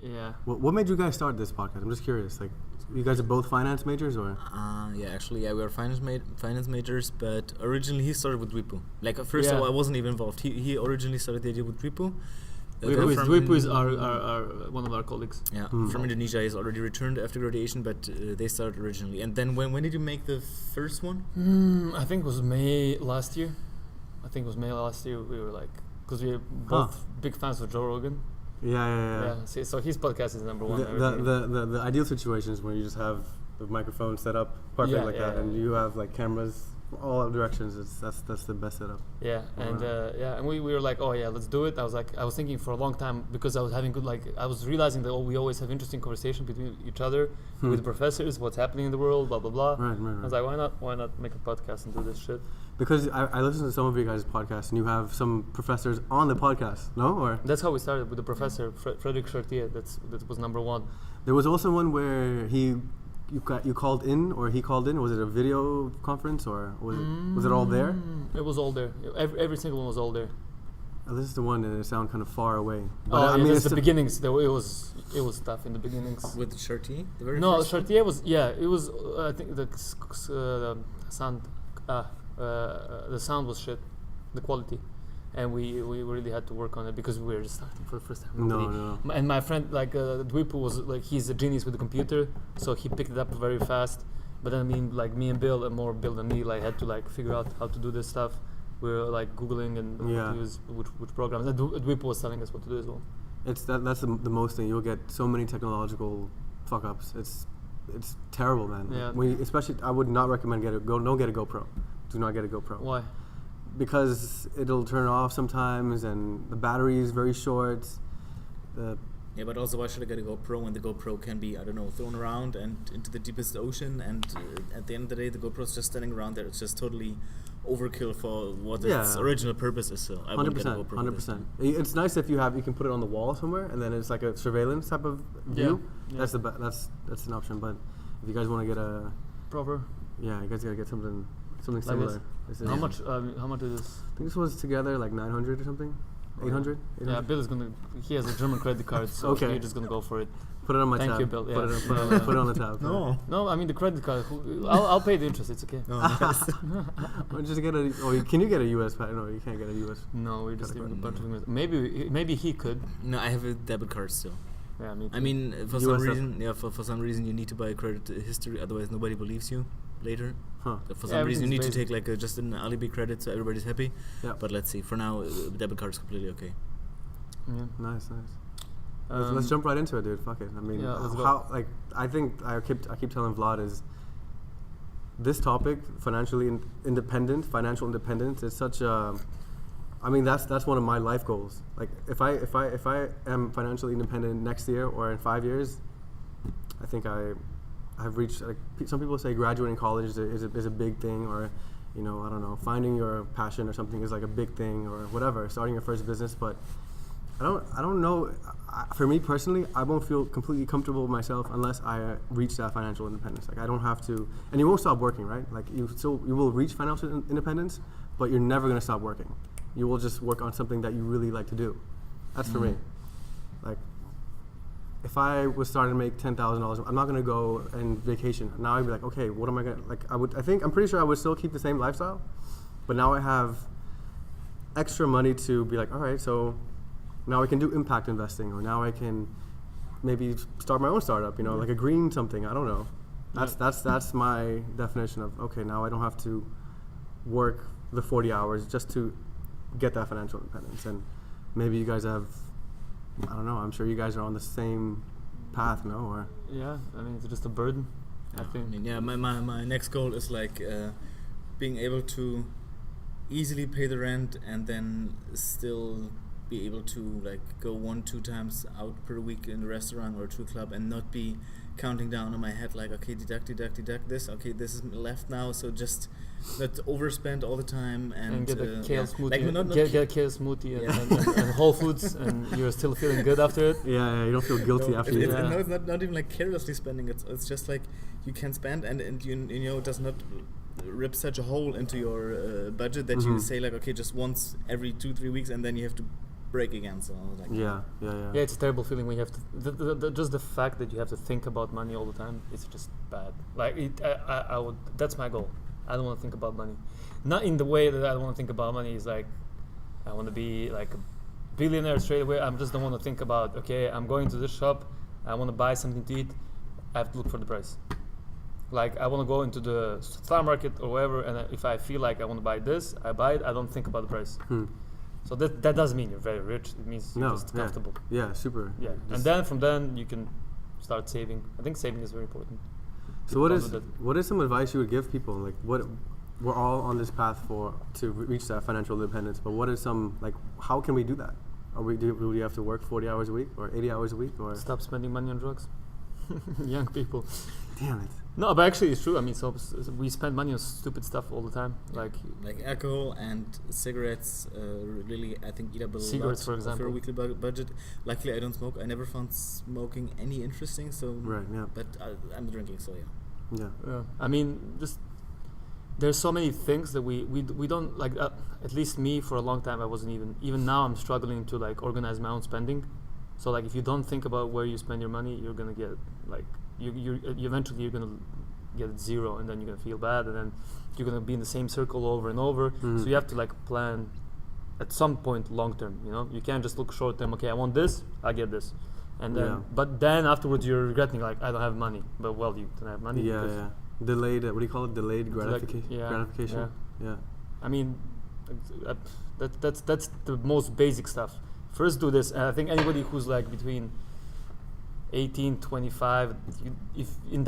Yeah. What made you guys start this podcast? I'm just curious. Like, you guys are both finance majors, or? We are finance majors, but originally he started with Dwipu. Like at first, Yeah. I wasn't even involved. He originally started the idea with Dwipu. Dwipu is our one of our colleagues. Yeah, from Indonesia. He's already returned after graduation, but they started originally. And then when did you make the first one? I think it was May last year. We were like, because we are both big fans of Joe Rogan. Yeah. So his podcast is number one. The ideal situation is when you just have the microphone set up perfect that, and you have like cameras all directions. That's the best setup. Yeah, and we were like, oh yeah, let's do it. I was thinking for a long time, because I was having I was realizing that we always have interesting conversation between each other with the professors, what's happening in the world, blah blah blah. Right. I was like, why not make a podcast and do this shit? Because I listen to some of you guys' podcasts, and you have some professors on the podcast, no? Or that's how we started with the professor Frederick Chartier. That was number one. There was also one where you called in, or he called in. Was it a video conference, or was it all there? It was all there. Every single one was all there. This is the one that sound kind of far away. But it's the beginnings. It was tough in the beginnings. With Chartier? Chartier was it was I think the sound. The sound was shit, the quality, and we really had to work on it because we were just starting for the first time. No. And my friend Dwipu was like, he's a genius with the computer, so he picked it up very fast. But then me and Bill, and more Bill than me, had to figure out how to do this stuff. We were googling and what to use, which programs. And Dwipu was telling us what to do as well. That's the most thing. You'll get so many technological fuck ups. It's terrible, man. Yeah. Especially, I would not recommend don't get a GoPro. Do not get a GoPro. Why? Because it'll turn off sometimes, and the battery is very short. But also, why should I get a GoPro when the GoPro can be, I don't know, thrown around and into the deepest ocean, and at the end of the day, the GoPro's just standing around there. It's just totally overkill for what its original purpose is. So I wouldn't get a GoPro. 100%. It's nice if you can put it on the wall somewhere, and then it's like a surveillance type of view. Yeah. That's an option. But if you guys want to get a proper, you guys gotta get something similar. How much is this? I think this was together like 900 or something. 800? Yeah, Bill is he has a German credit card, so you're just gonna go for it. Put it on my tab. Thank you, Bill. Yeah. Put it on the tab. No, I mean the credit card. I'll pay the interest. It's okay. Just get can you get a US? No, you can't get a US. No, we're just leaving a bunch of US. Maybe he could. No, I have a debit card still. Yeah, me too. I mean, for some reason, you need to buy a credit history, otherwise nobody believes you later. For some reason, you need to take just an alibi credit, so everybody's happy. Yeah. But let's see. For now, debit card is completely okay. Yeah. Nice. Let's jump right into it, dude. Fuck it. I mean, I think I keep telling Vlad is this topic, financial independence, is such a. I mean, that's one of my life goals. Like, if I am financially independent next year or in 5 years, I think I've reached. Like, some people say graduating college is a big thing, or, I don't know, finding your passion or something is like a big thing, or whatever. Starting your first business, but I don't know. For me personally, I won't feel completely comfortable with myself unless I reach that financial independence. Like, I don't have to, and you won't stop working, right? Like, you will reach financial independence, but you're never gonna stop working. You will just work on something that you really like to do. That's for me. Like, if I was starting to make $10,000, I'm not gonna go and vacation. Now I'd be like, okay, what am I gonna like? I'm pretty sure I would still keep the same lifestyle, but now I have extra money to be like, all right, so now I can do impact investing, or now I can maybe start my own startup. Like a green something. I don't know. That's my definition of okay. Now I don't have to work the 40 hours just to get that financial independence. And maybe you guys have, I don't know, I'm sure you guys are on the same path, no? Or yeah, I mean, it's just a burden, I think. My next goal is being able to easily pay the rent and then still be able to go 1-2 times out per week in a restaurant or to a club and not be counting down on my head okay, deduct this, okay, this is left now, so just not overspend all the time and get a kale smoothie, get a kale smoothie and Whole Foods, and you're still feeling good after it. Yeah, you don't feel guilty after you. No, it's not even carelessly spending. It's just you can spend and it does not rip such a hole into your budget that you say okay, just once every 2-3 weeks, and then you have to break again. So like Yeah, it's a terrible feeling when you have to. Just the fact that you have to think about money all the time, it's just bad. Like I would. That's my goal. I don't want to think about money. Not in the way that I want to think about money. Is like I want to be like a billionaire straight away. I just don't want to think about. Okay, I'm going to this shop. I want to buy something to eat. I have to look for the price. Like I want to go into the stock market or wherever, and if I feel like I want to buy this, I buy it. I don't think about the price. So that doesn't mean you're very rich. It means you're just comfortable. Yeah, super. Yeah, and then from then you can start saving. I think saving is very important. So what is some advice you would give people? Like we're all on this path to reach that financial independence, but what is some like how can we do that? Do we have to work 40 hours a week or 80 hours a week or stop spending money on drugs? Young people. Damn it. No, but actually it's true. I mean, so we spend money on stupid stuff all the time, like alcohol and cigarettes. Really, I think eat up a cigarettes, for example, for a weekly budget. Luckily, I don't smoke. I never found smoking any interesting. So right, yeah. But I'm drinking, so yeah. Yeah. I mean, just there's so many things that we don't like. At least me, for a long time, I wasn't even now. I'm struggling to like organize my own spending. So like, if you don't think about where you spend your money, you're gonna get like. You eventually you're gonna get zero, and then you're gonna feel bad, and then you're gonna be in the same circle over and over. So you have to like plan at some point long term. You know, you can't just look short term. Okay, I want this, I get this, and then but then afterwards you're regretting like I don't have money. But well, you don't have money. Yeah. Delayed. What do you call it? Delayed gratification. Gratification. Yeah. I mean, that's the most basic stuff. First do this, and I think anybody who's like between 18, 25,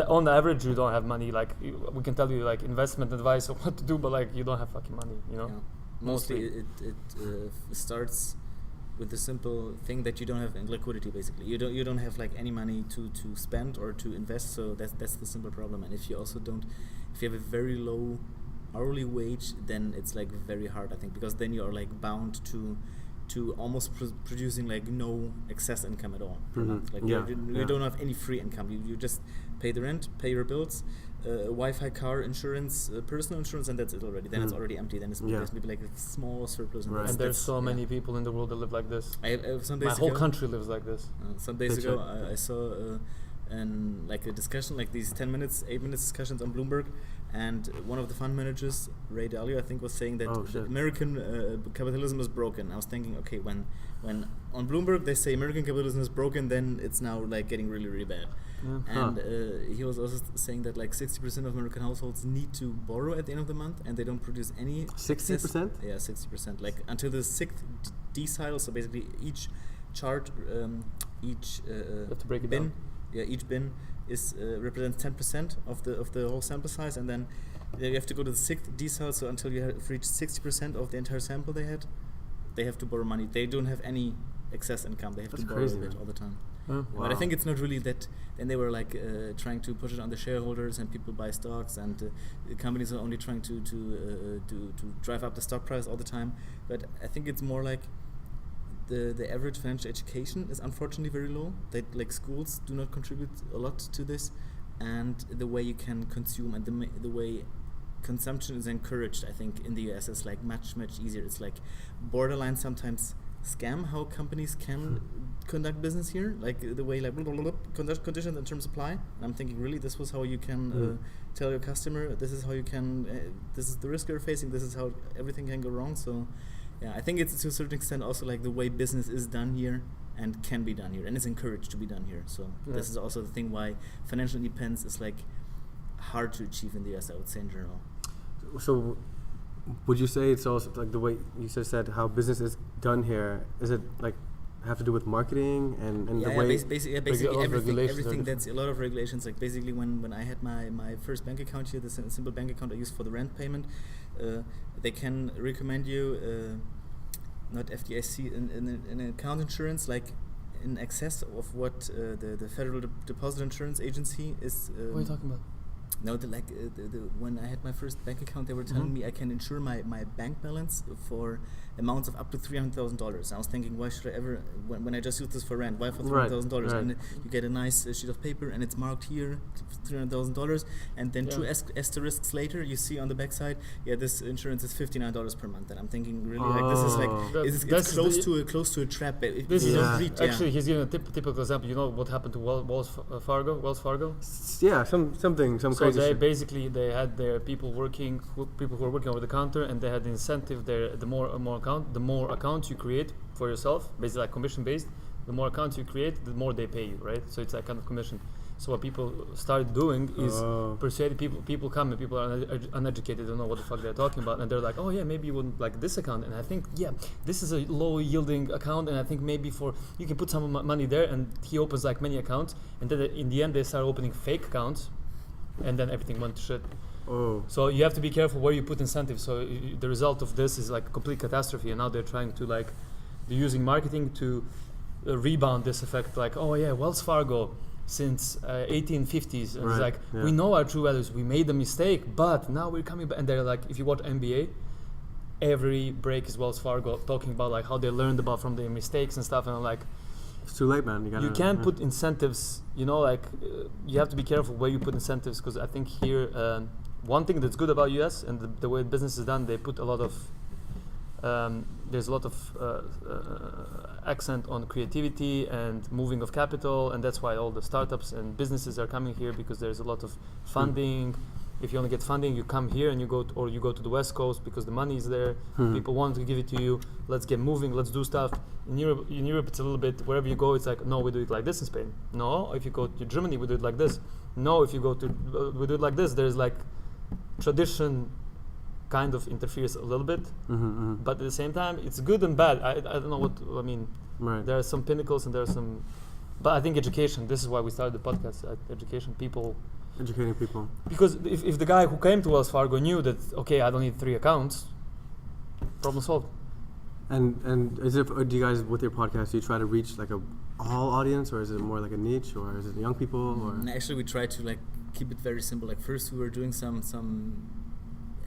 on the average you don't have money. Like we can tell you like investment advice or what to do, but like you don't have fucking money, you know. Yeah. Mostly it starts with the simple thing that you don't have liquidity. Basically, you don't have like any money to spend or to invest. So that's the simple problem. And if you also if you have a very low hourly wage, then it's like very hard, I think, because then you are like bound to almost producing like no excess income at all per month. Like you don't have any free income. You just pay the rent, pay your bills, Wi-Fi, car insurance, personal insurance, and that's it already. Then it's already empty. Then there's maybe like a small surplus. Right. And there's so many people in the world that live like this. Some days My whole country lives like this. Some days ago, I saw a discussion, like these 8 minutes discussions on Bloomberg, and one of the fund managers, Ray Dalio, I think, was saying that American capitalism is broken. I was thinking, okay, when on Bloomberg they say American capitalism is broken, then it's now like getting really, really bad. And he was also saying that like 60% of American households need to borrow at the end of the month, and they don't produce any 60%? Yeah, 60%. Like until the sixth decile, so basically each chart, each you have to break it bin, down. Each bin is represents 10% of the whole sample size, and then you have to go to the sixth decile. So until you have reached 60% of the entire sample they have to borrow money. They don't have any excess income. They have to borrow it all the time. Wow. But I think it's not really that. Then they were like trying to push it on the shareholders, and people buy stocks, and the companies are only trying to drive up the stock price all the time. But I think it's more like the average financial education is unfortunately very low. That like schools do not contribute a lot to this, and the way you can consume and the way consumption is encouraged, I think in the US is like much easier. It's like borderline sometimes scam how companies can conduct business here, like the way like conditions and terms apply. And I'm thinking, really, this was how you can tell your customer, this is how you can, this is the risk you're facing, this is how everything can go wrong. So yeah, I think it's to a certain extent also like the way business is done here and can be done here, and is encouraged to be done here. So this is also the thing why financial independence is like hard to achieve in the US, I would say, in general. So would you say it's also like the way you just said how business is done here? Is it like have to do with marketing and the way basically everything that's a lot of regulations. Like basically when I had my first bank account here, the simple bank account I used for the rent payment, they can recommend you not FDIC an account insurance like in excess of what the Federal Deposit Insurance Agency is. What are you talking about? No, when I had my first bank account, they were telling me I can insure my bank balance for amounts of up to $300,000. I was thinking, why should I ever, when I just use this for rent, why for $300,000? Right. And you get a nice sheet of paper and it's marked here, $300,000, and then two asterisks later, you see on the back side, this insurance is $59 per month. And I'm thinking, really, like this is like, it's close to a trap. This is actually, he's giving a typical example. You know what happened to Wells Fargo? Yeah, some crazy. So they had their people who were working over the counter, and they had the incentive there. The more accounts you create for yourself, basically like commission based. The more accounts you create, the more they pay you, right? So it's like kind of commission. So what people started doing is persuading people. People come and people are uneducated, don't know what the fuck they're talking about, and they're like, oh yeah, maybe you wouldn't like this account, and I think this is a low yielding account, and I think maybe you can put some money there, and he opens like many accounts, and then in the end they start opening fake accounts. And then everything went to shit. So you have to be careful where you put incentives. So the result of this is like a complete catastrophe. And now they're trying to they're using marketing to rebound this effect. Like, oh yeah, Wells Fargo since 1850s. And it's like, we know our true values. We made a mistake, but now we're coming back. And they're like, if you watch NBA, every break is Wells Fargo talking about like how they learned about from their mistakes and stuff. And I'm like, it's too late, man. You can't put incentives, you have to be careful where you put incentives, because I think here, one thing that's good about US and the way business is done, they put a lot of, there's a lot of accent on creativity and moving of capital, and that's why all the startups and businesses are coming here, because there's a lot of funding. If you only get funding, you come here and you go to the West Coast because the money is there. People want to give it to you. Let's get moving. Let's do stuff. In Europe, it's a little bit, wherever you go, it's like, no, we do it like this in Spain. No, if you go to Germany, we do it like this. No, if you go to, we do it like this. There's like tradition kind of interferes a little bit, but at the same time, it's good and bad. I don't know what I mean. Right. There are some pinnacles and there are some, but I think education. This is why we started the podcast. Education people. Educating people. Because if the guy who came to Wells Fargo knew that, okay, I don't need 3 accounts, problem solved. And is it, do you guys, with your podcast, do you try to reach like a all audience, or is it more like a niche, or is it young people? Or actually, we try to like keep it very simple. Like first, we were doing some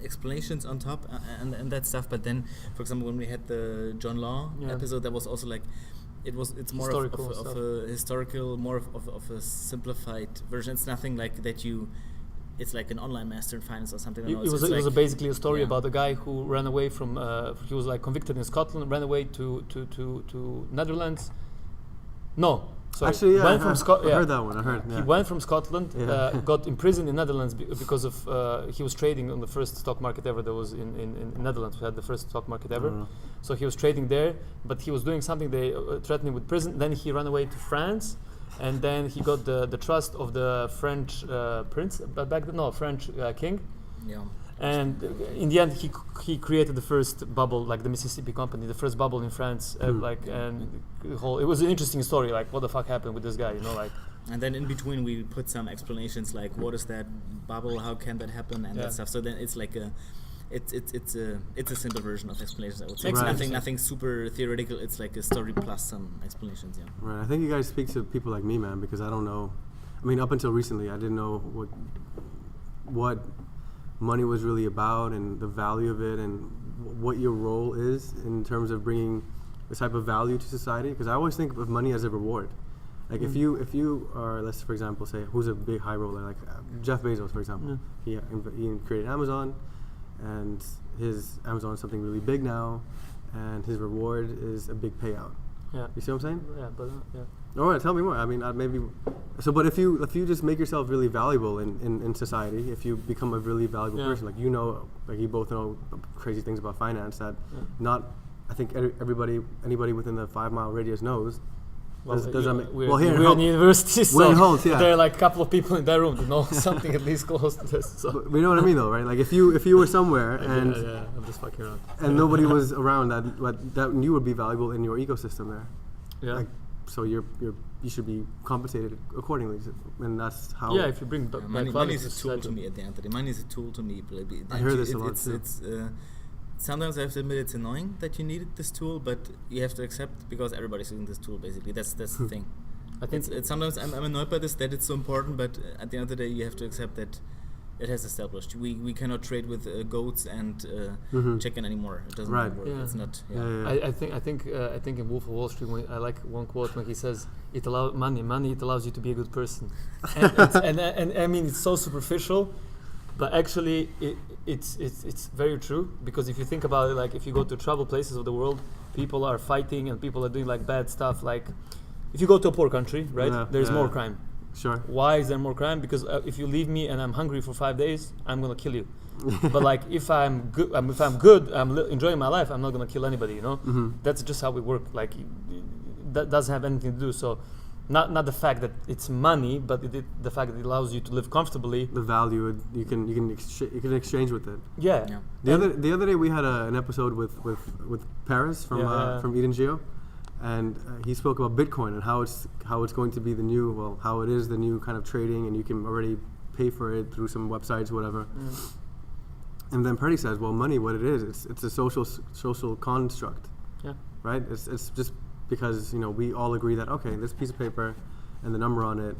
explanations on top and that stuff. But then, for example, when we had the John Law episode, that was also like, it's more of a historical, more of a simplified version. It's nothing like that it's like an online master in finance or something. It was basically a story about a guy who ran away from, he was like convicted in Scotland, ran away to Netherlands. No. Sorry. Actually, went from I heard that one. I heard. He went from Scotland, got imprisoned in Netherlands because of he was trading on the first stock market ever. That was in Netherlands. We had the first stock market ever. So he was trading there, but he was doing something. They threatened him with prison. Then he ran away to France, and then he got the trust of the French prince, but French king. Yeah. And in the end, he created the first bubble, like the Mississippi Company, the first bubble in France. And it was an interesting story. Like, what the fuck happened with this guy? And then in between, we put some explanations, like what is that bubble? How can that happen? And that stuff. So then it's like it's a simple version of explanations. I would say nothing super theoretical. It's like a story plus some explanations. Yeah. Right. I think you guys speak to people like me, man, because I don't know. I mean, up until recently, I didn't know what money was really about and the value of it and what your role is in terms of bringing this type of value to society. Because I always think of money as a reward. Like if you are, let's for example say, who's a big high roller, like Jeff Bezos, for example. He created Amazon, and his Amazon is something really big now, and his reward is a big payout. Yeah. You see what I'm saying? Yeah, but yeah. All right, tell me more. I mean, maybe. So, but if you just make yourself really valuable in society, if you become a really valuable person, like you both know crazy things about finance that I think anybody within the 5 mile radius knows. Well, we're in university, so we're in Holt, there are like a couple of people in that room that know something at least close to this. So. But you know what I mean, though, right? Like if you were somewhere and I'm just fucking around, and nobody was around that you would be valuable in your ecosystem there. Yeah. Like, so you should be compensated accordingly, and that's how. Yeah, if you bring money is a tool to me at the end of the day. Money is a tool to me. I hear this a lot too. Sometimes I have to admit it's annoying that you needed this tool, but you have to accept because everybody's using this tool. Basically, that's the thing. I think it's sometimes I'm annoyed by this that it's so important, but at the end of the day, you have to accept that it has established. We cannot trade with goats and chicken anymore. It doesn't Right. work. Yeah. It's not. Yeah. I think in Wolf of Wall Street, I like one quote when he says, "It allows money. It allows you to be a good person," and I mean it's so superficial, but actually it's very true, because if you think about it, like if you go to travel places of the world, people are fighting and people are doing like bad stuff. Like if you go to a poor country, right, there's more crime. Sure. Why is there more crime? Because if you leave me and I'm hungry for 5 days, I'm gonna kill you. But like if I'm good, I'm enjoying my life, I'm not gonna kill anybody. You know, that's just how we work. Like that doesn't have anything to do. So, not the fact that it's money, but the fact that it allows you to live comfortably. The value you can exchange with it. Yeah. The other day we had an episode with Paris from Eden Geo, and he spoke about Bitcoin and how it's going to be how it is the new kind of trading, and you can already pay for it through some websites, whatever. And then Perdy says, well, money, what it is, it's a social construct. Yeah. Right? It's just because we all agree that this piece of paper and the number on it,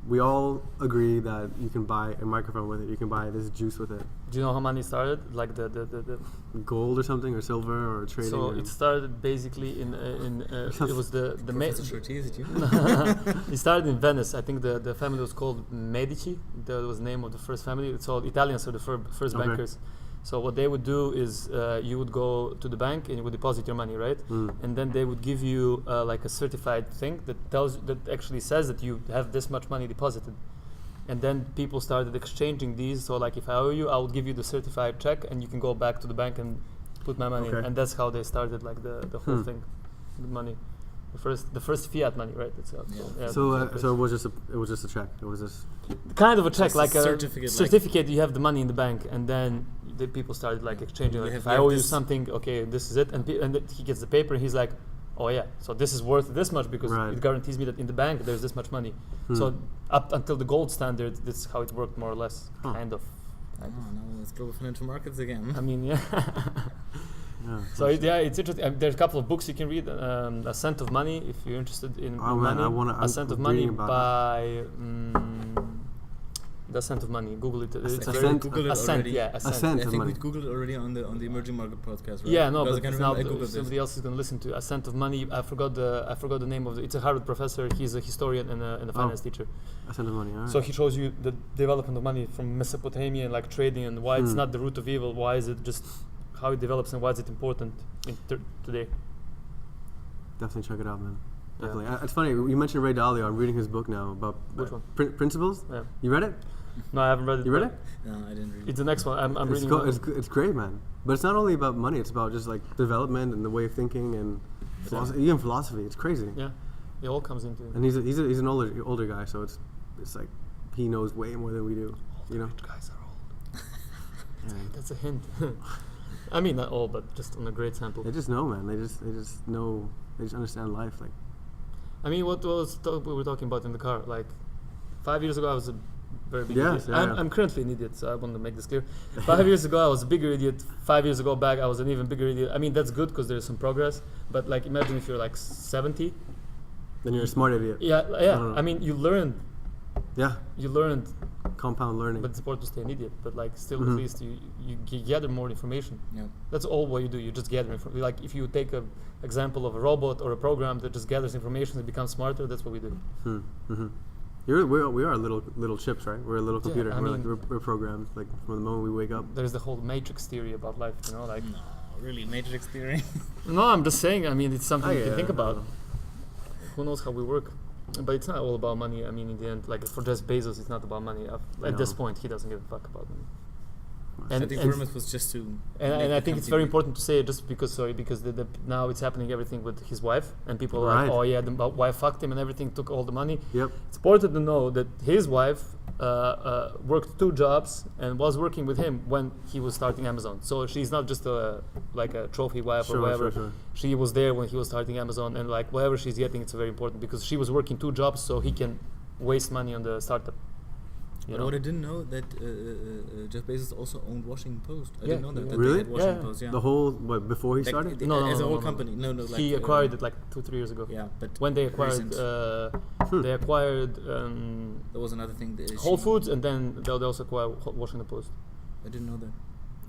we all agree that you can buy a microphone with it, you can buy this juice with it. Do you know how money started? Like the gold or something, or silver, or trading. So it started basically in it was the it started in Venice. I think the family was called Medici. That was the name of the first family. It's all Italians are the first bankers. So what they would do is you would go to the bank and you would deposit your money, right? And then they would give you like a certified thing that actually says that you have this much money deposited. And then people started exchanging these. So like if I owe you, I would give you the certified check, and you can go back to the bank and put my money in. And that's how they started like the whole thing, the money. The first fiat money, right? So it was just a check. It was just kind of a check, like a certificate. You have the money in the bank, and then the people started like exchanging. Like, if I owe you something, okay, this is it, and he gets the paper, and he's like, oh yeah, so this is worth this much because it guarantees me that in the bank there's this much money. So up until the gold standard, this is how it worked more or less, kind of. Oh, no, it's global financial markets again. I mean, yeah. So it's interesting. There's a couple of books you can read. A Cent of Money, if you're interested in money. A Cent of Money by The Cent of Money. Google it. It's a cent. Yeah, a cent. I think we Googled it already on the Emerging Market podcast, right? Yeah, no, because but now somebody else is going to listen to A Cent of Money. I forgot the name of it. It's a Harvard professor. He's a historian and a finance teacher. A Cent of Money. All right. So he shows you the development of money from Mesopotamia and like trading, and why it's not the root of evil. Why is it just how it develops, and why is it important today? Definitely check it out, man. Definitely. It's funny, you mentioned Ray Dalio. I'm reading his book now about which one? Principles. Yeah. You read it? No, I haven't read it. You read it? No, I didn't read it. It's the next one. I'm reading it. It's great, man. But it's not only about money. It's about just like development and the way of thinking and even philosophy. It's crazy. Yeah, it all comes into it. And he's an older guy, so it's like he knows way more than we do. Rich guys are old. That's a hint. I mean, not all, but just on a great sample. They just know, man. They just know. They just understand life. Like, I mean, what we were talking about in the car? Like, 5 years ago, I was a very big idiot. I'm currently an idiot, so I want to make this clear. 5 years ago, I was a bigger idiot. 5 years ago back, I was an even bigger idiot. I mean, that's good because there's some progress. But like, imagine if you're like 70. Then you're a smart idiot. Yeah. I mean, you learned. Yeah. You learned. Compound learning. But it's important to stay an idiot. But like, still, at least you gather more information. Yeah. That's all what you do. You just gather information. Like, if you take an example of a robot or a program that just gathers information and becomes smarter, that's what we do. We are little chips, right? We're a little computer. Yeah, we're programmed like from the moment we wake up. There's the whole matrix theory about life, like. No, really, matrix theory. No, I'm just saying. I mean, it's something you can think about. Who knows how we work? But it's not all about money. I mean, in the end, like for Jeff Bezos, it's not about money. At this point, he doesn't give a fuck about money. And I think Vermouth was just to. And I think it's very important to say it just because now it's happening everything with his wife, and people are like, oh yeah, the wife fucked him and everything, took all the money. Yep. It's important to know that his wife worked 2 jobs and was working with him when he was starting Amazon. So she's not just like a trophy wife or whatever. Sure. She was there when he was starting Amazon, and like whatever she's getting, it's very important because she was working 2 jobs so he can waste money on the startup. You But know? what I didn't know that Jeff Bezos also owned Washington Post. I Yeah, didn't know that. yeah. That Really? they had Washington Yeah. Post. Yeah. The whole before he Like, started. No, as a whole no. company. No, like He acquired it like 2-3 years ago. Yeah, but When they acquired, recent. they acquired There was another thing. That Whole Foods, and then they also acquired Washington Post. I didn't know that.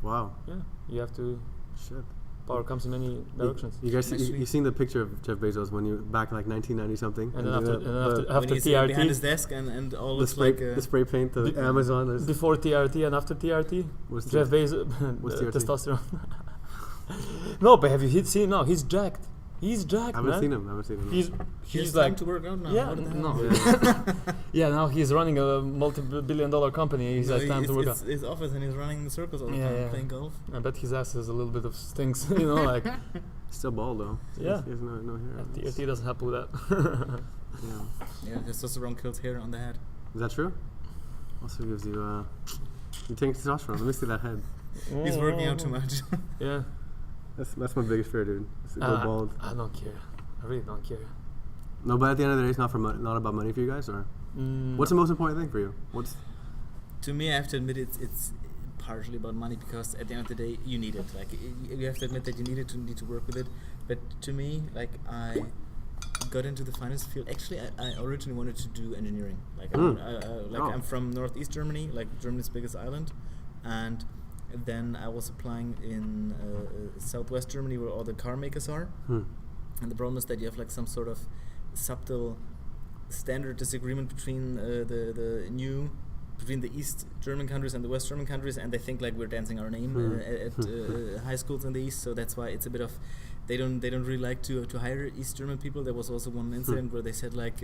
Wow. Yeah, you have to. Shit. Power comes in many directions. You guys, Actually- you seen the picture of Jeff Bezos when you back in like 1990 something, And then after When after he's behind TRT, his desk and all the looks spray like the spray paint, the Be- Amazon. There's before TRT and after TRT, what's Jeff the- Bezos, What's TRT? testosterone. No, but have you seen? No, he's jacked. He's jacked, I haven't man. seen him. I haven't seen him. He's he has he's time like to work out now. yeah, What the hell? no. Yeah. Yeah, now he's running a multi-billion-dollar company. He's No, has time to work out. it's his office and he's running in circles all the Yeah, time, yeah. playing golf. I bet his ass has a little bit of stinks, you know, like Still bald though. Yeah. He has no hair. TRT doesn't help with that. Yeah. Yeah, testosterone kills hair on the head. Is that true? Also gives you you take testosterone. Let me see that head. He's working out too much. Yeah. That's my biggest fear, dude. Is to go bald. I don't care. I really don't care. No, but at the end of the day, it's not not about money for you guys, or what's the most important thing for you? What's To me, I have to admit it's partially about money, because at the end of the day, you need it. Like you have to admit that you need to work with it. But to me, like I got into the finance field. Actually, I originally wanted to do engineering. Like I'm from northeast Germany, like Germany's biggest island, and then I was applying in southwest Germany, where all the car makers are. And the problem is that you have like some sort of subtle standard disagreement between between the East German countries and the West German countries, and they think like we're dancing our name at high schools in the East. So that's why it's a bit of they don't really like to hire East German people. There was also one incident where they said like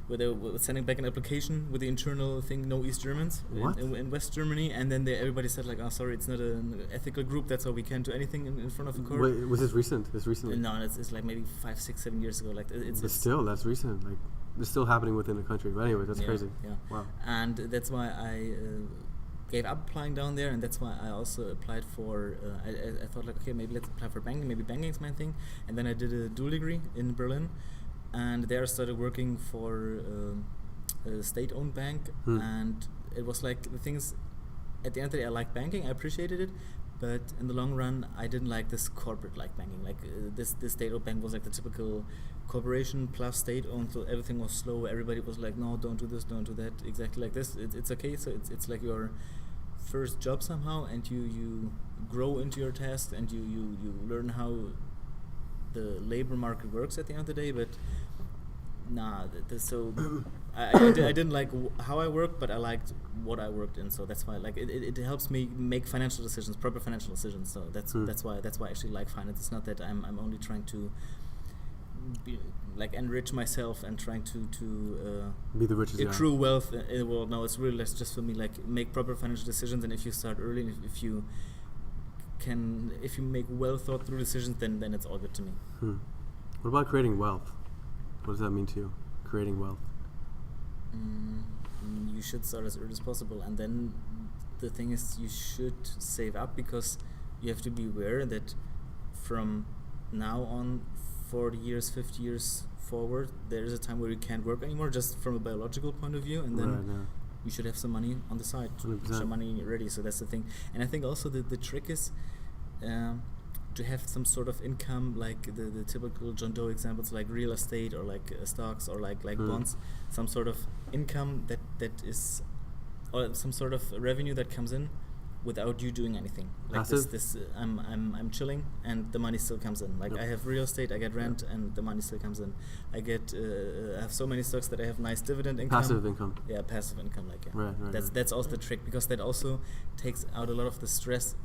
where they were sending back an application with the internal thing, no East Germans in West Germany, and then everybody said like, oh sorry, it's not an ethical group, that's why we can't do anything in front of a court. Wait, was this recent? This recently? No, it's like maybe 5, 6, 7 years ago. Like But still, that's recent. Like it's still happening within the country. But anyway, that's crazy. Yeah. Wow. And that's why I gave up applying down there, and that's why I also applied for. I thought like, okay, maybe let's apply for banking. Maybe banking's my thing. And then I did a dual degree in Berlin, and there I started working for a state-owned bank. And it was like the things. At the end of the day, I liked banking. I appreciated it. But in the long run, I didn't like this corporate-like banking. Like this state-owned bank was like the typical corporation plus state-owned, so everything was slow. Everybody was like, no, don't do this, don't do that. Exactly like this. It's okay. So it's like your first job somehow, and you grow into your task, and you learn how the labor market works at the end of the day. But so I didn't like how I worked, but I liked what I worked in. So that's why like it helps me make financial decisions, proper financial decisions. So that's why I actually like finance. It's not that I'm only trying to enrich myself and trying to be the richest accrue wealth in the world. No, it's really less just for me, like make proper financial decisions. And if you start early, and if you make well thought through decisions, then it's all good to me. What about creating wealth? What does that mean to you? Creating wealth. You should start as early as possible, and then the thing is, you should save up, because you have to be aware that from now on, 40 years, 50 years forward, there is a time where you can't work anymore, just from a biological point of view, and then you should have some money on the side, 100%. some money ready. So that's the thing. And I think also the trick is to have some sort of income, like the typical John Doe examples, like real estate or like stocks or like bonds, some sort of income that is, or some sort of revenue that comes in without you doing anything. Like Passive? this I'm chilling and the money still comes in. Like I have real estate, I get rent, and the money still comes in. I get I have so many stocks that I have nice dividend income. Passive income. Yeah, passive income. Like Right. that's also the trick, because that also takes out a lot of the stress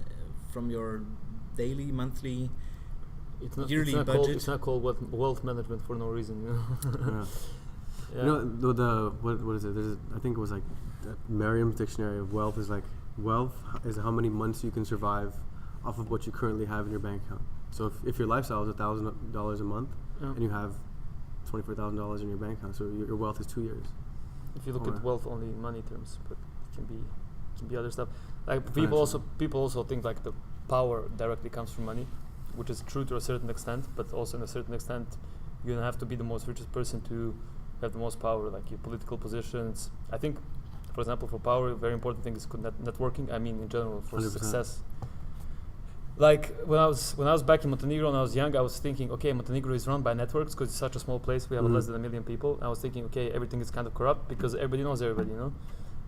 from your daily, monthly, yearly budget. It's not called wealth management for no reason, you know. Yeah. You know the what is it? I think it was like Merriam's dictionary of wealth is like, wealth is how many months you can survive off of what you currently have in your bank account. So if your lifestyle is $1,000 a month and you have $24,000 in your bank account, so your wealth is 2 years. If you look at wealth only in money terms, but it can be other stuff. Like people also think like the power directly comes from money, which is true to a certain extent, but also in a certain extent you don't have to be the most richest person to have the most power, like your political positions. I think for example, for power, a very important thing is networking. I mean, in general, for 100%. success. Like when I was back in Montenegro and I was young, I was thinking, okay, Montenegro is run by networks because it's such a small place. We have less than 1 million people. I was thinking, okay, everything is kind of corrupt because everybody knows everybody, you know.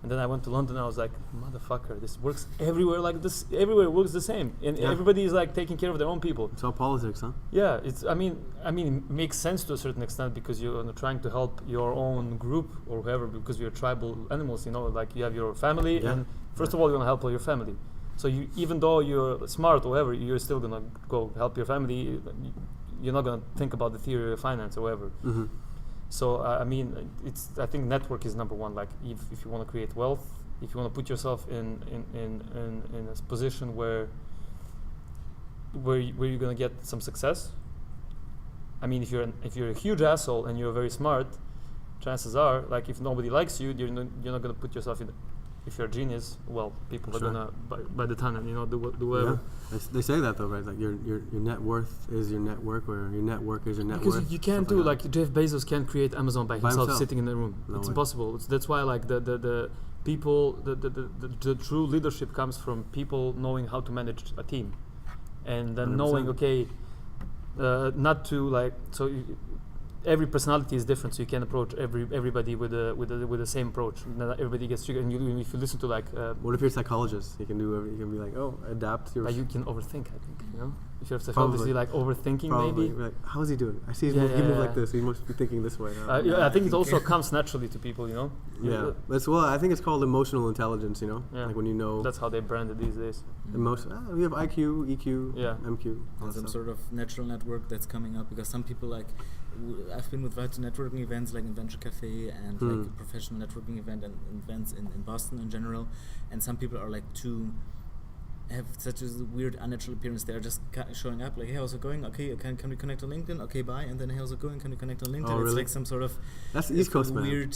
And then I went to London and I was like, motherfucker, this works everywhere like this. Everywhere works the same, and everybody is like taking care of their own people. It's all politics, huh? Yeah, it's. I mean, it makes sense to a certain extent because you're trying to help your own group or whoever because we're tribal animals. You know, like you have your family, and first of all, you want to help all your family. So you, even though you're smart or whatever, you're still gonna go help your family. You're not gonna think about the theory of finance or whatever. Mm-hmm. So I mean, I think network is number one. Like if you want to create wealth, if you want to put yourself in a position where you're gonna get some success. I mean, if you're a huge asshole and you're very smart, chances are, like if nobody likes you, you're not gonna put yourself in. If you're a genius, well, people are gonna by the time, and you know, do whatever. Yeah. They say that though, right? Like your net worth is your network, or your network is your net because worth. you can't do like Jeff Bezos can't create Amazon by himself sitting in the room. No it's way. impossible. That's why like the people, the true leadership comes from people knowing how to manage a team, and then 100%. knowing not to like every personality is different, so you can't approach everybody with the same approach. Not everybody gets triggered. And if you listen to like, what if you're a psychologist? You can be like, oh, adapt your. You can overthink. I think, you know, if you're a psychologist, you like overthinking. Probably. Maybe. Like, how is he doing? I see he move like this. He must be thinking this way. I think it also comes naturally to people, you know. I think it's called emotional intelligence. You know, Yeah. like when you know. That's how they brand it these days. We have IQ, EQ, MQ. And some sort of natural network that's coming up because some people like. I've been with networking events like in Venture Cafe and like a professional networking event and events in Boston in general, and some people are like have such a weird unnatural appearance. They're just showing up like, hey, how's it going? Okay, can we connect on LinkedIn? Okay, bye. And then how's it going? Can we connect on LinkedIn? Oh, really? It's like some sort of that's East Coast weird.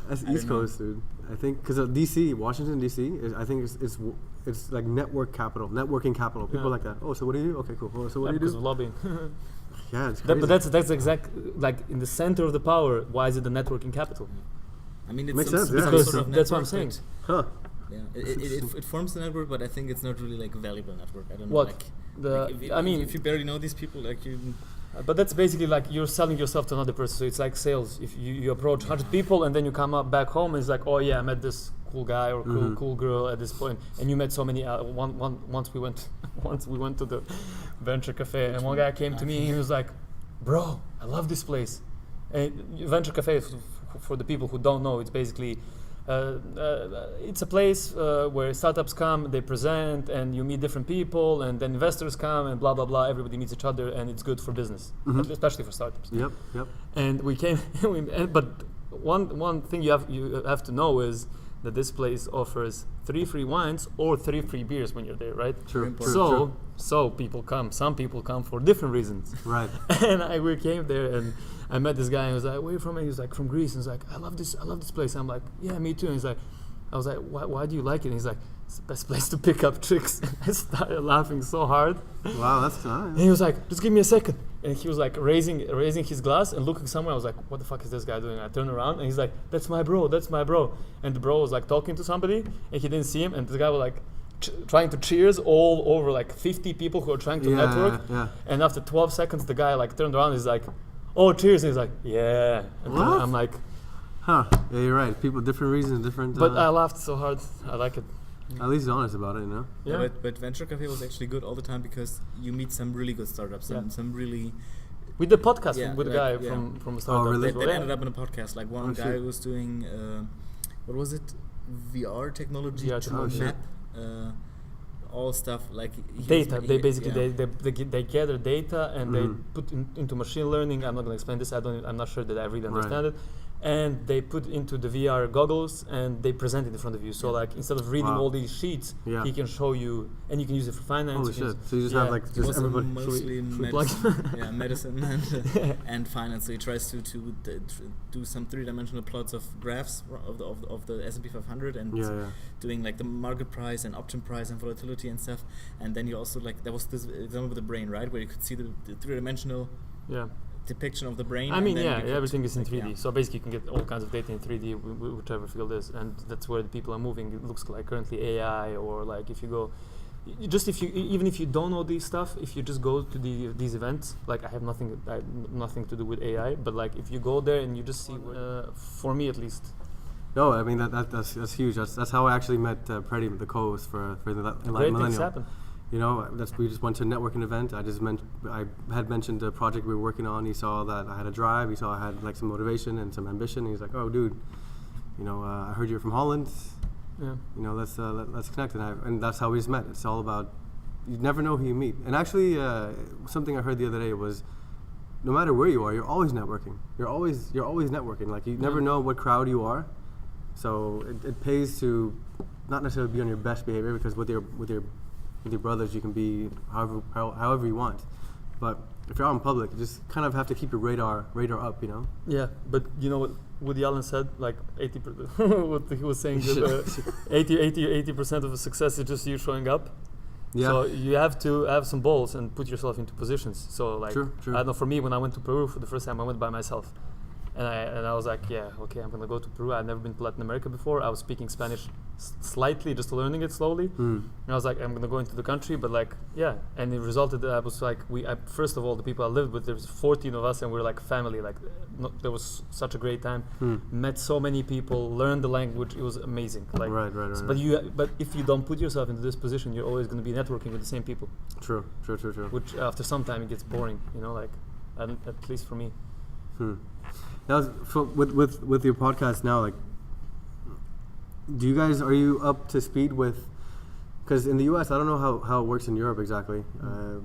That's East Coast, dude. I think because DC, Washington DC, I think it's like networking capital. People like that. Oh, so what do you do? Okay, cool. Oh, so what do you do? Because of lobbying. Yeah, it's crazy. But that's exact. Like in the center of the power, why is it the networking capital? I mean, it's makes some sense. Yeah. Because sort of that's what I'm network saying. Huh. Yeah, it forms the network, but I think it's not really like a valuable network. I don't know. What? Like if you barely know these people, like you. But that's basically like you're selling yourself to another person. So it's like sales. If you approach 100 people and then you come up back home and it's like, oh yeah, I met this cool guy or cool girl at this point, and you met so many. Once we went to the Venture Cafe, and one guy came to me and he was like, bro, I love this place. And Venture Cafe, for the people who don't know, it's basically it's a place where startups come, they present, and you meet different people, and then investors come, and blah blah blah. Everybody meets each other, and it's good for business, especially for startups. Yep. And we came, but one thing you have to know is that this place offers 3 free wines or 3 free beers when you're there, right? True. So people come. Some people come for different reasons. Right. And we came there, and I met this guy, and he was like, "Where are you from?" And he was like, "From Greece." And he's like, "I love this place." I'm like, "Yeah, me too." And he's like, I was like, why do you like it? And he's like, it's the best place to pick up chicks. And I started laughing so hard. Wow, that's nice. And he was like, just give me a second. And he was like raising his glass and looking somewhere. I was like, what the fuck is this guy doing? I turned around and he's like, that's my bro. And the bro was like talking to somebody and he didn't see him. And the guy was like trying to cheers all over like 50 people who are trying to network. Yeah. And after 12 seconds, the guy like turned around and he's like, oh, cheers. And he's like, yeah. And what? I'm like, huh. Yeah, you're right. People, different reasons, different. But I laughed so hard. I like it. At least he's honest about it, you know? Yeah. But Venture Cafe was actually good all the time because you meet some really good startups and some really... We did podcast with a guy from a startup. Oh, really? They ended up in a podcast. Like one guy shit. was doing, what was it? VR technology VR to map all stuff like... Data. They basically, they gather data and they put into machine learning. I'm not going to explain this. I'm not sure that I really understand it. And they put into the VR goggles and they present it in front of you. So like instead of reading all these sheets, he can show you, and you can use it for finance. Holy shit! So you just have like just everybody. Mostly medicine and finance. So he tries to do some 3-dimensional plots of graphs of the S&P 500 and doing like the market price and option price and volatility and stuff. And then you also like there was this example with the brain, right, where you could see the 3-dimensional depiction of the brain. I mean, and then you could, everything is in like, 3D. So basically, you can get all kinds of data in 3D, whichever field is, and that's where the people are moving. It looks like currently AI, or like if you go, even if you don't know these stuff, if you just go to these events, like I have nothing to do with AI, but like if you go there and you just see, for me at least. No, I mean that's huge. That's how I actually met Preddy, the co-host for the Great Millennial. things happen. You know, we just went to a networking event. I had mentioned the project we were working on. He saw that I had a drive. He saw I had like some motivation and some ambition. He's like, "Oh, dude, you know, I heard you're from Holland. Yeah. You know, let's connect." And that's how we just met. It's all about, you never know who you meet. And actually, something I heard the other day was, no matter where you are, you're always networking. You're always networking. Like you never know what crowd you are. So it pays to not necessarily be on your best behavior, because with your brothers you can be however you want. But if you're out in public, you just kind of have to keep your radar up, you know? Yeah, but you know what Woody Allen said, like 80%, what he was saying, that 80% of the success is just you showing up. Yeah. So you have to have some balls and put yourself into positions. So like, True. I don't know, for me, when I went to Peru for the first time, I went by myself. And I was like, yeah, okay, I'm gonna go to Peru. I'd never been to Latin America before. I was speaking Spanish slightly, just learning it slowly. And I was like, I'm gonna go into the country, but like, yeah. And it resulted that I was like, first of all, the people I lived with, there was 14 of us, and we were like family. Like, there was such a great time. Met so many people, learned the language. It was amazing. Like, Right. But if you don't put yourself into this position, you're always gonna be networking with the same people. True. Which after some time it gets boring, you know, like, at least for me. Now, with your podcast now, like, are you up to speed with? Because in the U.S., I don't know how it works in Europe exactly,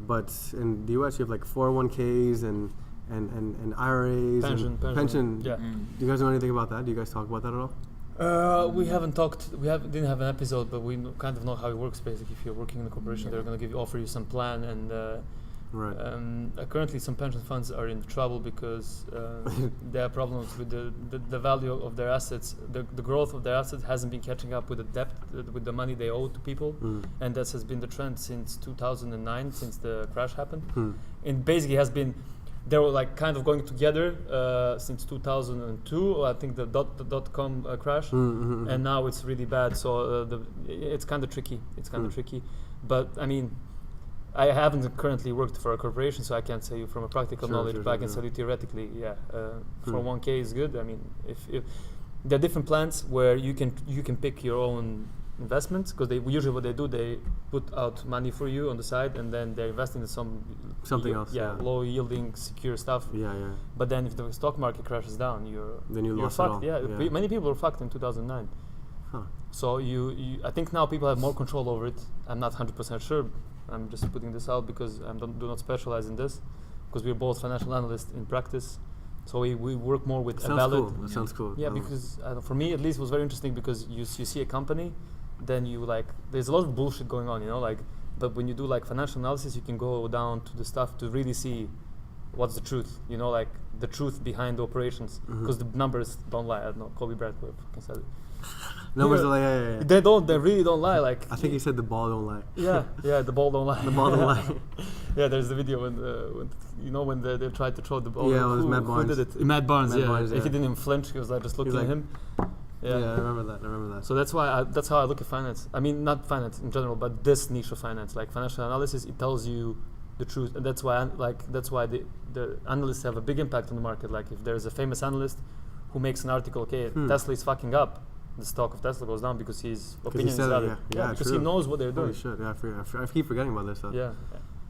but in the U.S. you have like 401ks and IRAs pension. Yeah. Do you guys know anything about that? Do you guys talk about that at all? We haven't talked. Didn't have an episode, but we kind of know how it works. Basically, if you're working in a corporation, they're going to offer you some plan, and Right. Currently, some pension funds are in trouble because they have problems with the value of their assets. The growth of their assets hasn't been catching up with the debt, with the money they owe to people, and that has been the trend since 2009, since the crash happened. And basically, has been, they were like kind of going together since 2002. I think the dot-com crash, and now it's really bad. So it's kind of tricky. Tricky, but I mean, I haven't currently worked for a corporation, so I can't say you from a practical knowledge, but I can tell you theoretically, yeah. 401k is good. I mean, if there are different plans where you can pick your own investments, because usually what they do, they put out money for you on the side, and then they're investing in something else. Yeah, low yielding, secure stuff. Yeah. But then if the stock market crashes down, you're lost fucked. it all. Yeah. Many people were fucked in 2009. So I think now people have more control over it. I'm not 100% sure. I'm just putting this out because I do not specialize in this, because we're both financial analysts in practice. So we work more with a valid. That sounds cool. Yeah, because for me at least it was very interesting, because you see a company, then you like, there's a lot of bullshit going on, you know, like, but when you do like financial analysis, you can go down to the stuff to really see what's the truth, you know, like the truth behind the operations, because the numbers don't lie. I don't know, Kobe Bryant can say it. Numbers are like, yeah. They really don't lie. Like, I think he said the ball don't lie. Yeah, the ball don't lie. The ball don't lie. Yeah, there's the video when they tried to throw the ball. Yeah, it was Matt Barnes. Who did it? Matt Barnes. Matt Barnes, He didn't even flinch. He was like just looking at him. Yeah, I remember that. So that's how I look at finance. I mean, not finance in general, but this niche of finance, like financial analysis, it tells you the truth, and that's why the analysts have a big impact on the market. Like if there's a famous analyst who makes an article, okay, Tesla is fucking up, the stock of Tesla goes down because his opinion is valid. Yeah, because he knows what they're doing. Holy shit, yeah, I keep forgetting about this stuff. Yeah,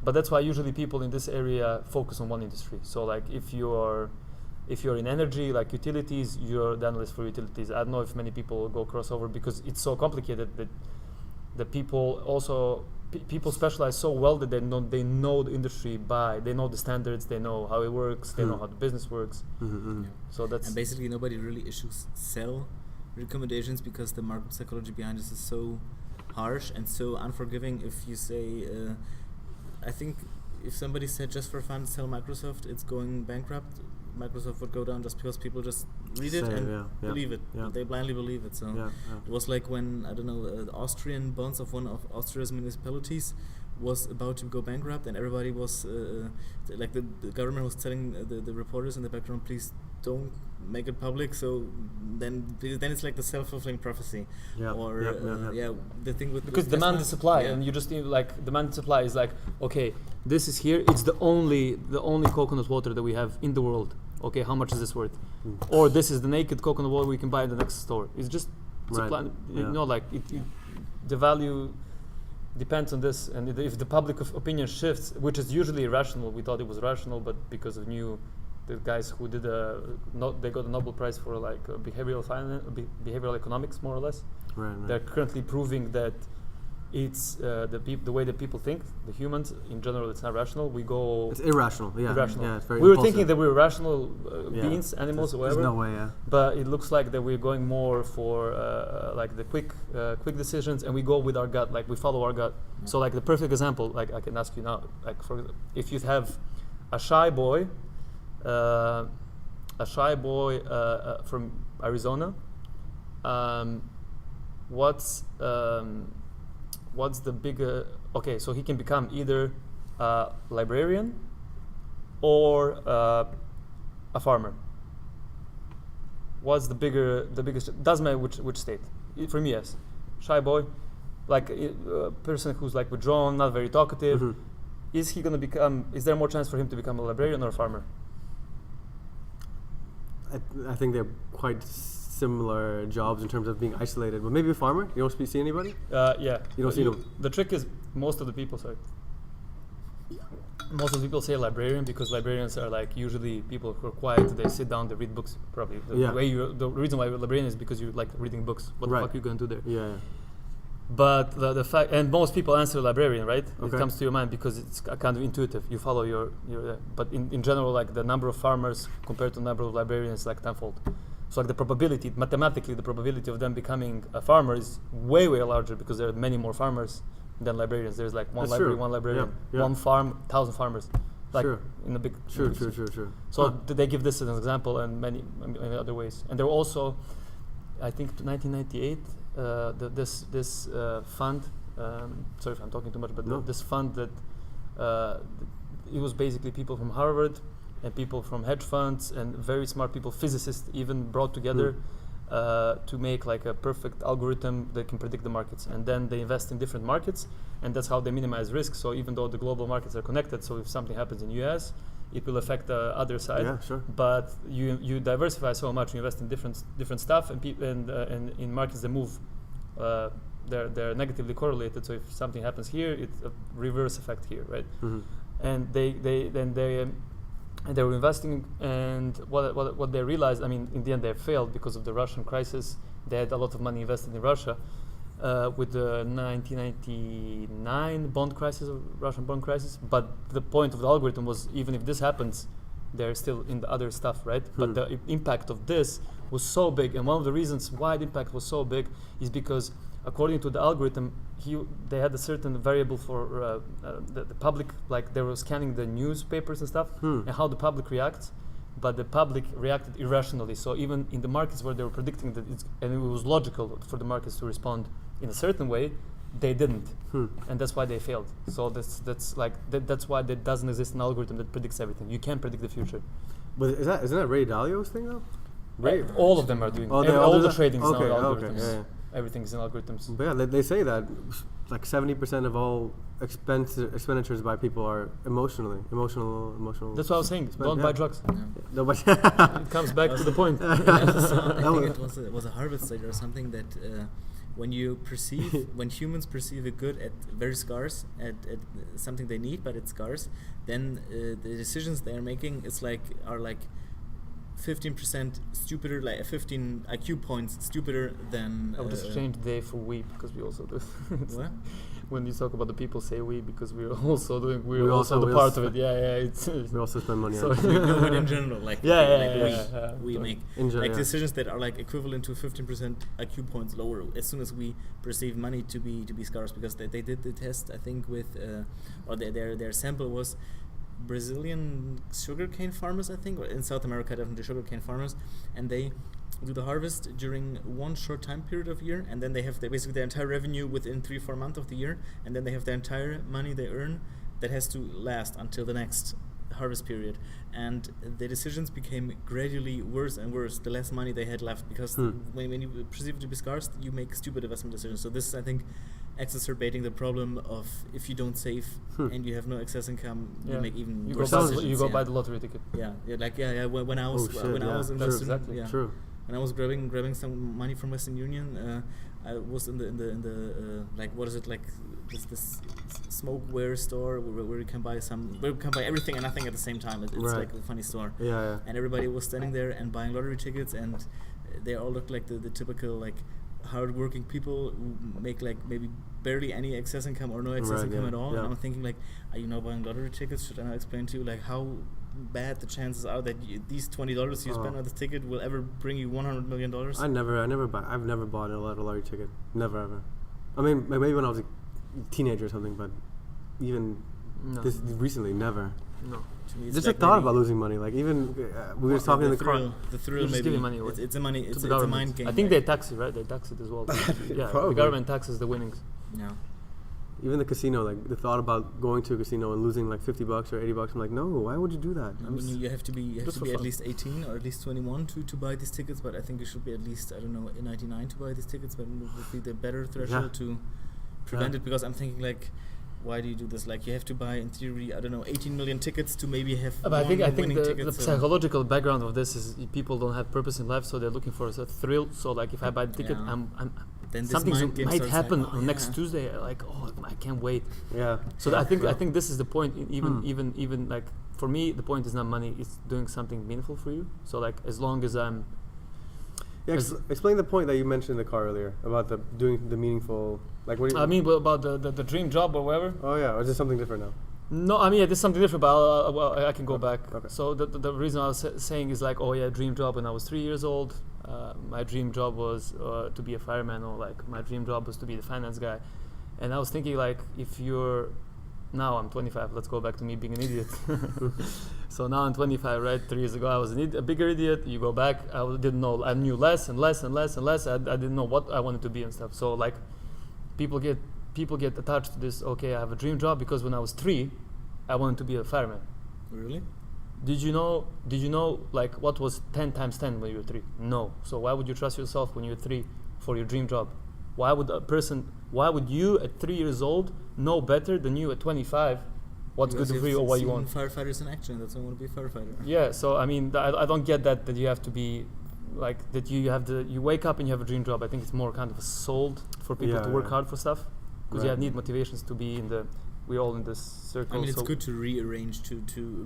but that's why usually people in this area focus on one industry. So like if you're in energy, like utilities, you're the analyst for utilities. I don't know if many people go crossover because it's so complicated that the people also people specialize so well that they know the industry they know the standards, they know how it works, they know how the business works. So that's, and basically nobody really issues sell recommendations because the market psychology behind this is so harsh and so unforgiving. If you say, I think if somebody said just for fun sell Microsoft, it's going bankrupt, Microsoft would go down just because people just read it and believe it. Yeah. They blindly believe it. So it was like when, I don't know, Austrian bonds of one of Austria's municipalities was about to go bankrupt, and everybody was like the government was telling the reporters in the background, please don't make it public. So then it's like the self-fulfilling prophecy. The thing with because with demand Tesla, and supply, yeah. and you just need like demand and supply is like, okay, this is here. It's the only coconut water that we have in the world. Okay, how much is this worth? Or this is the naked coconut water we can buy in the next store. It's just supply. You know, like the value depends on this, and if the public opinion shifts, which is usually irrational, we thought it was rational, but because of the guys who did they got a Nobel Prize for like behavioral economics, more or less. Right. They're currently proving that it's the way that people think, the humans in general, it's not rational. It's irrational. Yeah. Irrational. Yeah, it's very we were impulsive. thinking that we were rational beings, animals, or whatever. There's no way. Yeah. But it looks like that we're going more for like the quick decisions, and we go with our gut, like we follow our gut. So like the perfect example, like I can ask you now, like if you have a shy boy from Arizona, what's the bigger? Okay, so he can become either a librarian or a farmer. What's the biggest? Doesn't matter which state. For me, yes, shy boy, like a person who's like withdrawn, not very talkative. Mm-hmm. Is he gonna become? Is there more chance for him to become a librarian or a farmer? I think they're quite similar jobs in terms of being isolated, but maybe a farmer. You don't see anybody. Yeah. You don't see them. The trick is most of the people say librarian because librarians are like usually people who are quiet. They sit down, they read books. Probably the reason why you're a librarian is because you like reading books. What the fuck are you gonna do there? Yeah. But the fact, and most people answer librarian, right? Okay. It comes to your mind because it's kind of intuitive. You follow your but in general, like the number of farmers compared to the number of librarians is like tenfold. So like the probability, mathematically, the probability of them becoming a farmer is way larger because there are many more farmers than librarians. There's like one library, one librarian, one farm, 1,000 farmers. Like in the big. True. So they give this as an example, and many other ways. And there were also, I think, 1998. This fund. Sorry if I'm talking too much, but this fund that it was basically people from Harvard and people from hedge funds and very smart people, physicists even, brought together to make like a perfect algorithm that can predict the markets. And then they invest in different markets, and that's how they minimize risk. So even though the global markets are connected, so if something happens in US, it will affect the other side. Yeah, sure. But you diversify so much, you invest in different stuff, and in markets that move, they're negatively correlated. So if something happens here, it's a reverse effect here, right? Mm-hmm. And they were investing, and what they realized, I mean, in the end they failed because of the Russian crisis. They had a lot of money invested in Russia with the 1999 Russian bond crisis. But the point of the algorithm was, even if this happens, they're still in the other stuff, right? But the impact of this was so big, and one of the reasons why the impact was so big is because, according to the algorithm, they had a certain variable for the public, like they were scanning the newspapers and stuff, and how the public reacts, but the public reacted irrationally. So even in the markets where they were predicting that and it was logical for the markets to respond in a certain way, they didn't, and that's why they failed. So that's why there doesn't exist an algorithm that predicts everything. You can't predict the future. But isn't that Ray Dalio's thing though? All of them are doing. All the trading is now algorithms. Yeah. Everything is in algorithms. But yeah, they say that like 70% of all expenditures by people are emotional. That's what I was saying. Don't buy drugs. No, but it comes back to the point. I think it was a Harvard study or something that when humans perceive a good at very scarce, at something they need but it's scarce, then the decisions they are making are like 15% stupider, like 15 IQ points stupider than. I would just change they for we, because we also do. What? When you talk about the people, say we, because we're also doing. We're also the part of it. Yeah. We also spend money so on it. No, but in general, we make decisions that are like equivalent to 15% IQ points lower as soon as we perceive money to be scarce, because they did the test, I think, with or their sample was Brazilian sugarcane farmers, I think, or in South America, definitely sugarcane farmers, and they do the harvest during one short time period of year, and then they have basically their entire revenue within 3-4 months of the year, and then they have their entire money they earn that has to last until the next harvest period. And the decisions became gradually worse and worse the less money they had left, because when you perceive it to be scarce, you make stupid investment decisions. So this is, I think, exacerbating the problem of if you don't save and you have no excess income, you make even worse decisions. You go buy the lottery ticket. When I was in True, Western, exactly. True. when I was grabbing some money from Western Union, I was in the like, what is it, like this smokeware store where you can buy everything and nothing at the same time. It's like a funny store. Yeah. And everybody was standing there and buying lottery tickets, and they all looked like the typical like hard-working people who make like maybe barely any excess income or no excess income at all. And I'm thinking like, are you now buying lottery tickets? Should I now explain to you like how bad the chances are that these $20 you spend on this ticket will ever bring you $100 million? I've never bought a lottery ticket. Never ever. I mean, maybe when I was a teenager or something, but even this recently, never. No. Just like the thought about losing money, like even we were talking in the car. The thrill, just maybe giving money away. it's a money. It's the a mind game. I think they tax it, right? They tax it as well. Yeah, the government taxes the winnings. Yeah. Even the casino, like the thought about going to a casino and losing like $50 or $80, I'm like, no, why would you do that? I mean, you have to be at least 18 or at least 21 to buy these tickets, but I think you should be at least 99 to buy these tickets, but it would be the better threshold to prevent it, because I'm thinking like, why do you do this? Like, you have to buy, in theory, 18 million tickets to maybe have but I think ticket, the psychological background of this is people don't have purpose in life, so they're looking for a thrill. So like, if I buy the ticket, then something might happen on next Tuesday. Like, I can't wait. Yeah. So I think this is the point. Even like for me, the point is not money; it's doing something meaningful for you. So like, as long as I'm. Yeah, explain the point that you mentioned in the car earlier about doing the meaningful. Like, what do you? I mean, about the dream job or whatever. Oh yeah, or is it something different now? No, I mean, there's something different, but I can go back. Okay. So the reason I was saying is like, dream job when I was 3 years old. My dream job was to be a fireman, or like my dream job was to be the finance guy. And I was thinking like, if you're now I'm 25. Let's go back to me being an idiot. So now I'm 25, right? 3 years ago I was a bigger idiot. You go back, didn't know. I knew less and less and less and less. I didn't know what I wanted to be and stuff. So like, people get attached to this. Okay, I have a dream job because when I was 3, I wanted to be a fireman. Really? Did you know like what was 10 times 10 when you were 3? No. So why would you trust yourself when you're 3 for your dream job? Why would you at 3 years old know better than you at 25 what's good for you or what you want? Firefighters in action. That's why I want to be a firefighter. Yeah. So I mean, I don't get that you have to be like that. You wake up and you have a dream job. I think it's more kind of sold for people to work hard for stuff, because you need motivations to be in the. We're all in this circle. I mean, it's good to rearrange, to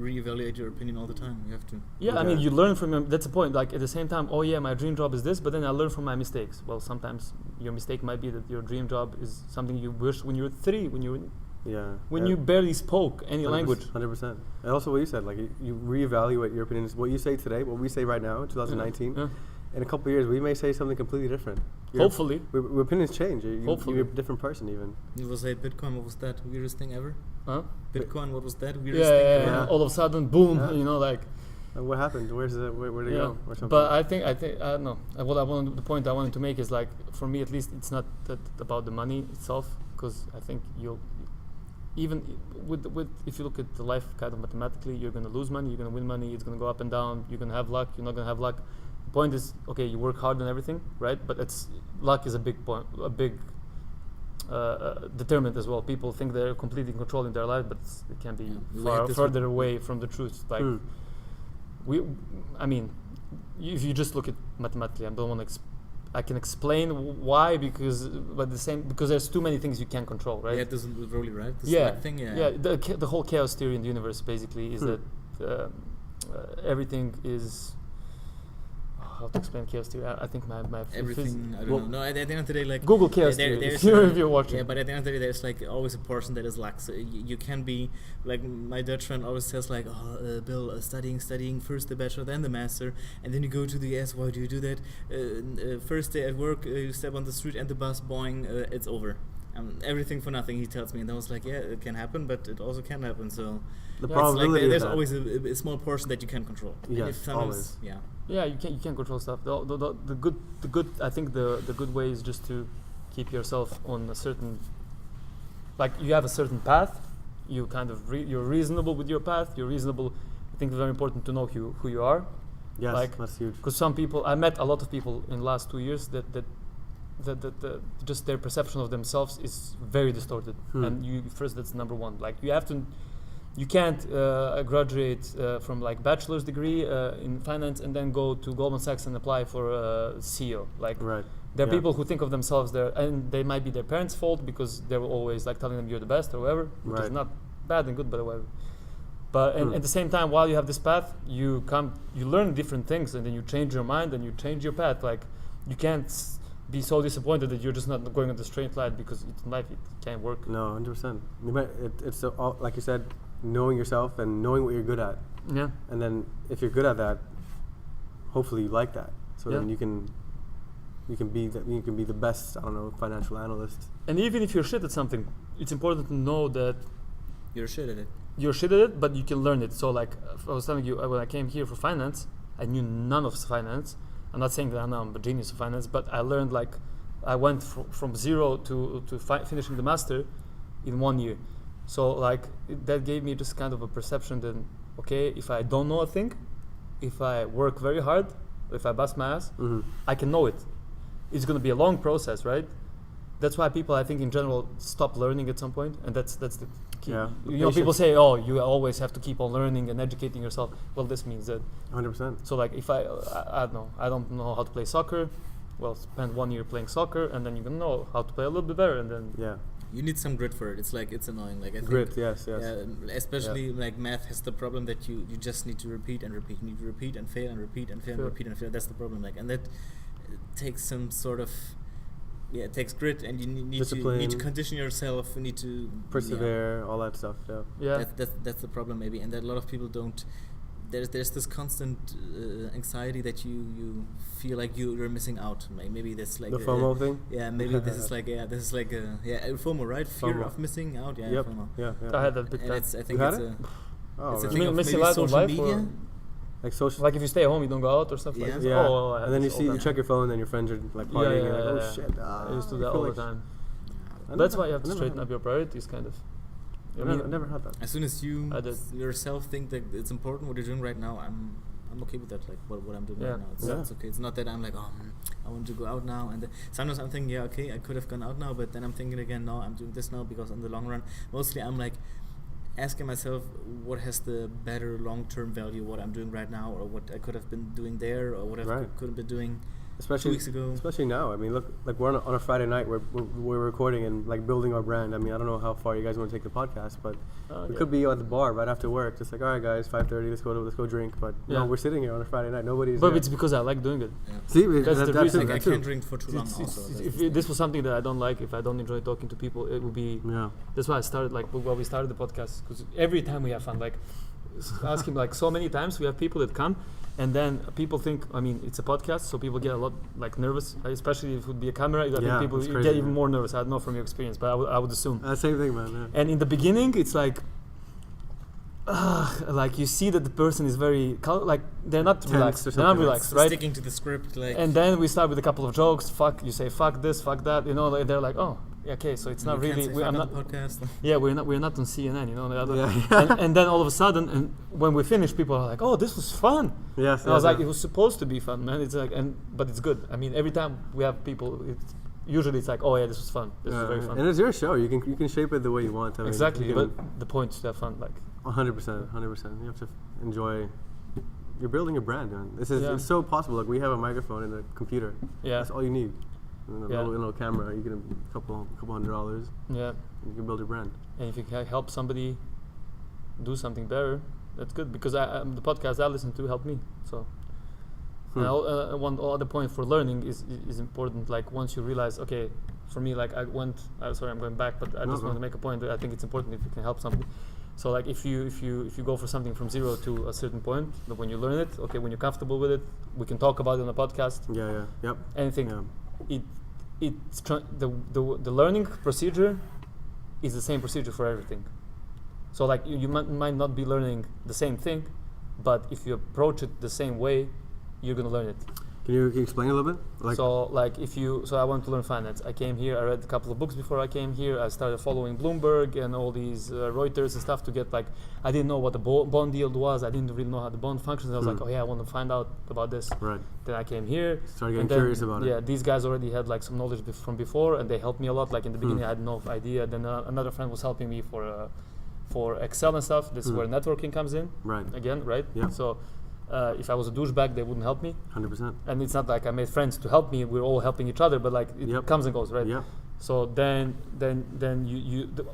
reevaluate your opinion all the time. You have to. Yeah, I mean, you learn from your. That's the point. Like at the same time, my dream job is this, but then I learn from my mistakes. Well, sometimes your mistake might be that your dream job is something you wish when you were 3, when you barely spoke any language. 100%. And also what you said, like you reevaluate your opinions. What you say today, what we say right now, in 2019. Yeah. In a couple of years, we may say something completely different. Hopefully. Your opinions change. Hopefully. You're a different person even. You will say Bitcoin, what was that? Weirdest thing ever? Huh? Bitcoin, what was that? Weirdest thing ever? Yeah. All of a sudden, boom, like. What happened? Where'd it go? Or something. But I think I don't know. The point I wanted to make is like, for me at least, it's not that about the money itself, because I think even with if you look at the life kind of mathematically, you're gonna lose money, you're gonna win money, it's gonna go up and down, you're gonna have luck, you're not gonna have luck. The point is, okay, you work hard on everything, right? But luck is a big point, a big determinant as well. People think they're completely controlling their life, but it can be further away from the truth. Like if you just look at mathematically, I don't want to. I can explain why, because there's too many things you can't control, right? Yeah, it doesn't really, right? Thing, the whole chaos theory in the universe basically is that everything is. How to explain chaos theory? I think my everything. I don't know. No, at the end of the day, like Google chaos theory. If you're watching. Yeah, but at the end of the day, there's like always a portion that is lax. So you can be like my Dutch friend always says like, Bill, studying first the bachelor, then the master, and then you go to the US. Why do you do that? First day at work, you step on the street and the bus, boing, it's over. Everything for nothing, he tells me, and I was like, yeah, it can happen, but it also can happen. So the probability there's always a small portion that you can control. Yes, always. Yeah. Yeah, you can't control stuff. The good I think the good way is just to keep yourself on a certain, like you have a certain path. You kind of you're reasonable with your path. You're reasonable. I think it's very important to know who you are. Yes, like, that's huge. Because some people, I met a lot of people in the last 2 years that just their perception of themselves is very distorted. And that's number one. Like you can't graduate from like bachelor's degree in finance and then go to Goldman Sachs and apply for CEO. Like there are people who think of themselves there, and they might be their parents' fault because they were always like telling them you're the best or whatever, which is not bad and good, but whatever. But at the same time, while you have this path, you learn different things, and then you change your mind and you change your path. Like you can't be so disappointed that you're just not going on the straight line, because in life it can't work. No, 100%. It's like you said, knowing yourself and knowing what you're good at. Yeah. And then if you're good at that, hopefully you like that. So then you can be the best, I don't know, financial analyst. And even if you're shit at something, it's important to know that you're shit at it. You're shit at it, but you can learn it. So like I was telling you, when I came here for finance, I knew none of finance. I'm not saying that I'm a genius of finance, but I learned, like, I went from zero to finishing the master in 1 year. So like that gave me just kind of a perception that, okay, if I don't know a thing, if I work very hard, if I bust my ass, I can know it. It's going to be a long process, right? That's why people, I think, in general, stop learning at some point, and that's the key. Yeah. You know, people say, "Oh, you always have to keep on learning and educating yourself." Well, this means that 100%. So, like, if I don't know how to play soccer. Well, spend 1 year playing soccer, and then you can know how to play a little bit better, and then you need some grit for it. It's like, it's annoying. Like, I think grit, yes. Especially like math has the problem that you just need to repeat and repeat. You need to repeat and fail and repeat and fail and repeat and fail. That's the problem. Like, and that takes some sort of it takes grit, and you need to condition yourself. You need to persevere, all that stuff. Yeah. That's the problem, maybe, and that a lot of people don't. There's this constant anxiety that you feel like you're missing out. Maybe that's like the FOMO thing. Yeah, maybe this is like FOMO, right? Fear of missing out. Yeah, FOMO. Yeah. I had that big time. I think you it's had it's a You thing mean of missing maybe out on social life, media. Like social. Like if you stay home, you don't go out or stuff like that. Yeah. Oh, and then you check your phone, and your friends are like partying. And like, oh shit! I used to do that all the time. That's why you have to straighten up your priorities, kind of. I never had that. As soon as you yourself think that it's important what you're doing right now, I'm okay with that. Like what I'm doing right now, it's okay. It's not that I'm like, I want to go out now, and sometimes I'm thinking, okay, I could have gone out now, but then I'm thinking again, no, I'm doing this now because in the long run, mostly I'm like asking myself, what has the better long-term value, what I'm doing right now, or what I could have been doing there, or what I could have been doing especially 2 weeks ago. Especially now. I mean, look, like we're on a Friday night. We're recording and like building our brand. I mean, I don't know how far you guys want to take the podcast, but we could be at the bar right after work, just like, all right, guys, 5:30, let's go drink. But no, we're sitting here on a Friday night. Nobody's. But it's because I like doing it. Yeah. See, that's the reason. Like I can't drink for too long. If this was something that I don't like, if I don't enjoy talking to people, it would be. Yeah. That's why I started. Like, well, we started the podcast because every time we have fun. Like, ask him like so many times. We have people that come. And then people think, I mean, it's a podcast, so people get a lot like nervous, especially if it would be a camera. I think people get even more nervous. I don't know from your experience, but I would assume. Same thing, man. Yeah. And in the beginning, it's like you see that the person is very like they're not relaxed. They're not relaxed, right? Sticking to the script, like. And then we start with a couple of jokes. You say fuck this, fuck that. You know, they're like, oh. Okay, so it's not really. I'm not podcast. Yeah, we're not on CNN, you know. And then all of a sudden, and when we finish, people are like, "Oh, this was fun." Yes. And I was like, "It was supposed to be fun, man." It's like, but it's good. I mean, every time we have people, usually it's like, "Oh yeah, this was fun. This was very fun." And it's your show. You can shape it the way you want. I mean, exactly, but the point is to have fun, like. 100%. You have to enjoy. You're building a brand, man. It's so possible. Like we have a microphone and a computer. Yeah. That's all you need. And a little camera, you get a couple $100. Yeah. You can build your brand. And if you can help somebody do something better, that's good. Because the podcast I listen to helped me. So one other point for learning is important. Like once you realize, okay, for me, like sorry, I'm going back, but I just want to make a point that I think it's important if you can help somebody. So like if you go for something from zero to a certain point, when you learn it, okay, when you're comfortable with it, we can talk about it on a podcast. Yep. Anything. Yeah. The learning procedure is the same procedure for everything. So like you might not be learning the same thing, but if you approach it the same way, you're gonna learn it. Can you explain a little bit? So I wanted to learn finance. I came here. I read a couple of books before I came here. I started following Bloomberg and all these Reuters and stuff to get like. I didn't know what the bond yield was. I didn't really know how the bond functions. I was like, oh yeah, I want to find out about this. Right. Then I came here. Started getting curious about it. Yeah, these guys already had like some knowledge from before, and they helped me a lot. Like in the beginning, I had no idea. Then another friend was helping me for Excel and stuff. This is where networking comes in. Right. Again, right? Yeah. So. If I was a douchebag, they wouldn't help me. 100%. And it's not like I made friends to help me. We're all helping each other, but like it comes and goes, right? Yeah. So then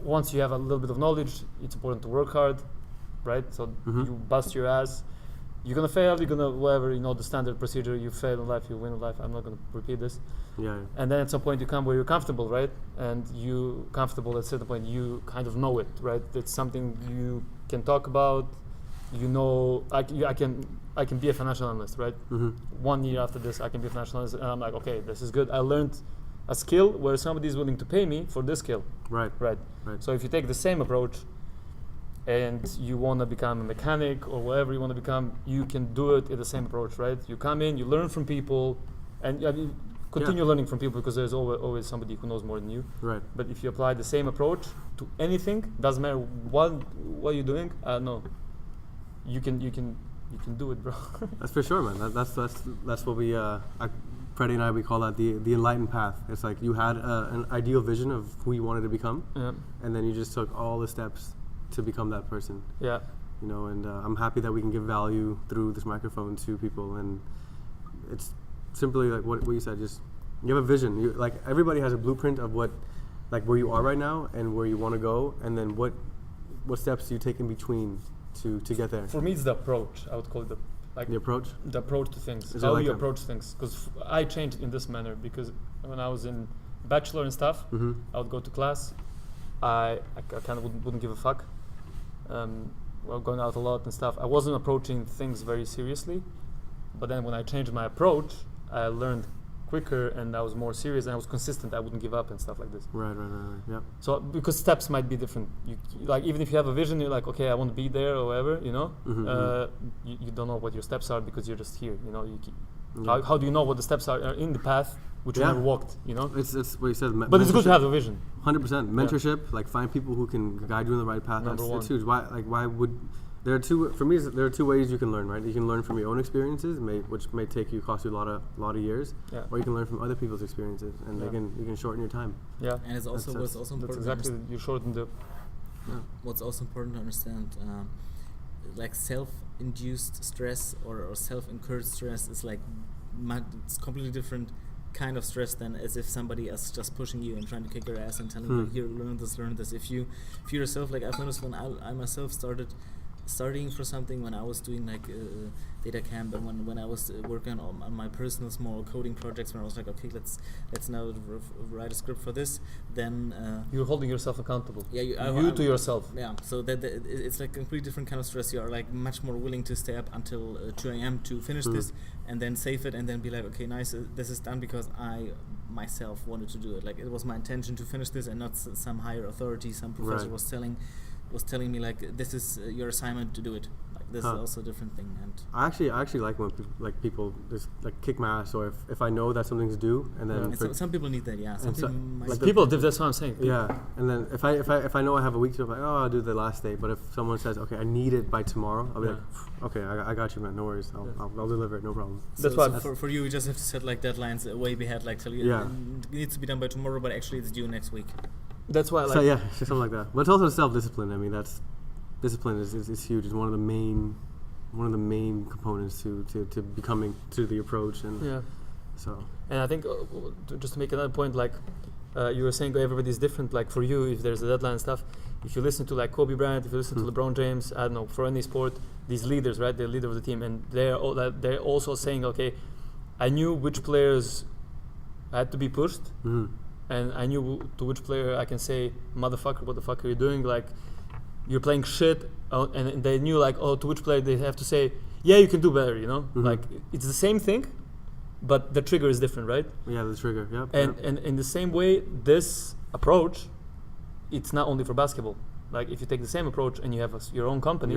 once you have a little bit of knowledge, it's important to work hard, right? So you bust your ass. You're gonna fail. You're gonna whatever, the standard procedure. You fail in life, you win in life. I'm not gonna repeat this. Yeah. And then at some point you come where you're comfortable, right? And you comfortable at a certain point, you kind of know it, right? It's something you can talk about. I can be a financial analyst, right? 1 year after this, I can be a financial analyst, and I'm like, okay, this is good. I learned a skill where somebody is willing to pay me for this skill. Right. So if you take the same approach, and you want to become a mechanic or whatever you want to become, you can do it in the same approach, right? You come in, you learn from people, and continue learning from people because there's always somebody who knows more than you. Right. But if you apply the same approach to anything, doesn't matter what you're doing. No. You can do it, bro. That's for sure, man. That's what we Freddie and I, we call that the enlightened path. It's like you had an ideal vision of who you wanted to become, and then you just took all the steps to become that person. Yeah. And I'm happy that we can give value through this microphone to people, and it's simply like what you said. Just you have a vision. Like everybody has a blueprint of where you are right now and where you want to go, and then what steps do you take in between to get there? For me, it's the approach. I would call it the approach. The approach to things. How you approach things. Because I changed in this manner. Because when I was in bachelor and stuff, I would go to class. I kind of wouldn't give a fuck. Going out a lot and stuff. I wasn't approaching things very seriously. But then when I changed my approach, I learned quicker and I was more serious and I was consistent. I wouldn't give up and stuff like this. Right. Yeah. So because steps might be different. Even if you have a vision, you're like, okay, I want to be there or whatever. You don't know what your steps are because you're just here. How do you know what the steps are in the path which you never walked? It's what you said. But it's good to have a vision. 100% mentorship. Like find people who can guide you in the right path. It's huge. Why would there are two ways you can learn, right? You can learn from your own experiences, which may cost you a lot of years, or you can learn from other people's experiences, and you can shorten your time. Yeah, and it's also what's also important. That's exactly you shorten the. What's also important to understand, like self-induced stress or self-incurred stress is like it's completely different kind of stress than as if somebody is just pushing you and trying to kick your ass and telling you, here, learn this. If you yourself, like I've noticed when I myself studying for something, when I was doing like data camp, and when I was working on my personal small coding projects, when I was like, okay, let's now write a script for this, then you're holding yourself accountable. Yeah, you to yourself. Yeah, so that it's like a completely different kind of stress. You are like much more willing to stay up until 2 a.m. to finish this, and then save it, and then be like, okay, nice, this is done because I myself wanted to do it. Like it was my intention to finish this, and not some higher authority, some professor was telling me like, this is your assignment to do it. Like this is also a different thing. And I actually like when people just like kick my ass, or if I know that something's due, and then and some people need that. Yeah, some people that's what I'm saying. Yeah, and then if I know I have a week to, I'm like, oh, I'll do the last day. But if someone says, okay, I need it by tomorrow, I'll be like, okay, I got you, man. No worries, I'll deliver it, no problem. That's why for you just have to set like deadlines way ahead, like tell you it needs to be done by tomorrow, but actually it's due next week. That's why, something like that. But it's also self-discipline. I mean, discipline is huge. It's one of the main components to becoming to the approach. And and I think just to make another point, like you were saying, everybody's different. Like for you, if there's a deadline and stuff, if you listen to like Kobe Bryant, if you listen to LeBron James, I don't know, for any sport, these leaders, right? They're leader of the team, and they're also saying, okay, I knew which players had to be pushed. And I knew to which player I can say, motherfucker, what the fuck are you doing? Like, you're playing shit. And they knew, like, to which player they have to say, yeah, you can do better, Like, it's the same thing, but the trigger is different, right? Yeah, the trigger, yeah. And in the same way, this approach, it's not only for basketball. like if you take the same approach and you have your own company,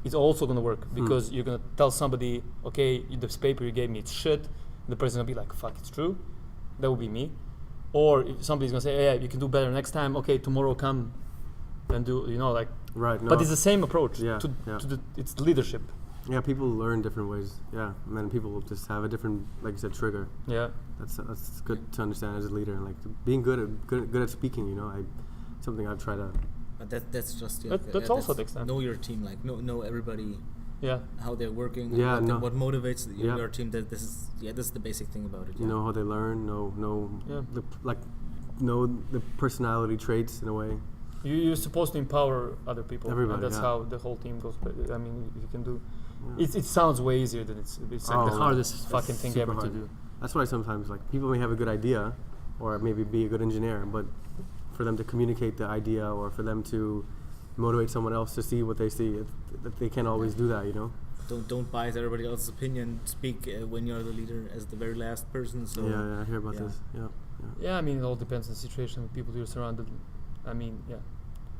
it's also gonna work because you're gonna tell somebody, okay, this paper you gave me, it's shit. The person's gonna be like, fuck, it's true. That would be me. Or if somebody's gonna say, yeah, you can do better next time. Okay, tomorrow come and do, like. Right. No. But it's the same approach. It's leadership. Yeah, people learn different ways. Yeah, and then people will just have a different, like you said, trigger. Yeah. That's good to understand as a leader, and like being good at speaking. Something I've tried to. But that's just that's also takes time. Know your team, like know everybody. Yeah. How they're working. Yeah. What motivates your team. That this is the basic thing about it. You know how they learn. Know the personality traits in a way. You're supposed to empower other people. Everybody. And that's how the whole team goes. I mean, if you can do. Yeah. It sounds way easier than it's like the hardest fucking thing ever to do. That's why sometimes like people may have a good idea, or maybe be a good engineer, but for them to communicate the idea or for them to motivate someone else to see what they see, they can't always do that. Don't bias everybody else's opinion. Speak when you're the leader as the very last person. So yeah, I hear about this. Yeah, I mean, it all depends on the situation. People you're surrounded. I mean,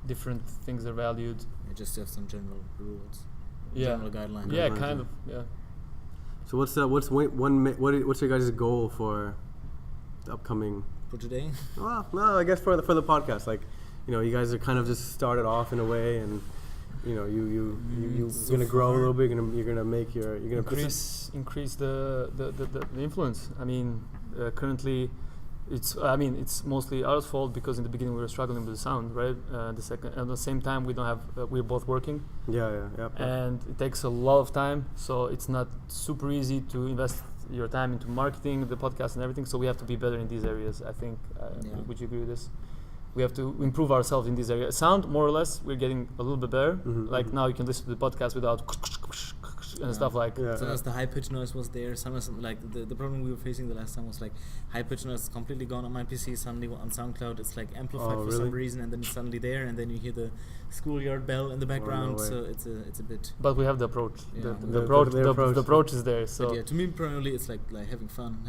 different things are valued. You just have some general rules. Yeah. General guidelines. Yeah, kind of. Yeah. So what's your guys' goal for the upcoming? For today? Well, no, I guess for the podcast, like, you guys are kind of just started off in a way, and you're gonna grow a little bit. You're gonna make you're gonna increase the influence. I mean, currently. It's mostly our fault because in the beginning we were struggling with the sound, right? At the same time, we don't have. We're both working. Yeah. And it takes a lot of time, so it's not super easy to invest your time into marketing, the podcast, and everything. So we have to be better in these areas. I think. Would you agree with this? We have to improve ourselves in these areas. Sound, more or less, we're getting a little bit better. Now you can listen to the podcast without and stuff like. Sometimes the high pitch noise was there. Sometimes like the problem we were facing the last time was like high pitch noise is completely gone on my PC. Suddenly on SoundCloud it's like amplified for some reason, and then it's suddenly there, and then you hear the schoolyard bell in the background. So it's a bit. But we have the approach. Yeah. The approach is there. So. But to me, primarily, it's like having fun.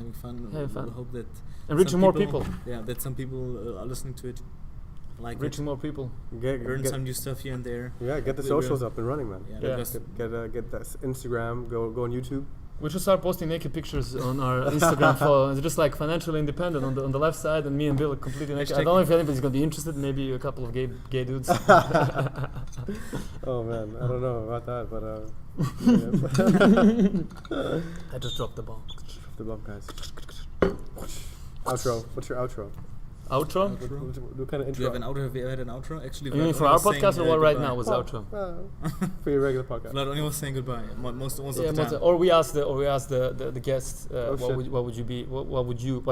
We'll hope that. And reaching more people. Yeah, that some people are listening to it. Like reaching more people. Learn some new stuff here and there. Yeah, get the socials up and running, man. Yeah. Get that Instagram. Go on YouTube. We should start posting naked pictures on our Instagram follow. It's just like financially independent on the left side, and me and Bill are completely naked. I don't know if anybody's gonna be interested. Maybe a couple of gay dudes. Oh man, I don't know about that, but I just dropped the bomb. Drop the bomb, guys. Outro. What's your outro? Outro? What kind of intro? Do you have an outro? Have you had an outro? Actually, you mean for our podcast or what right now was outro? For your regular podcast. Vlad only was saying goodbye most of the time. Or we asked the guests what's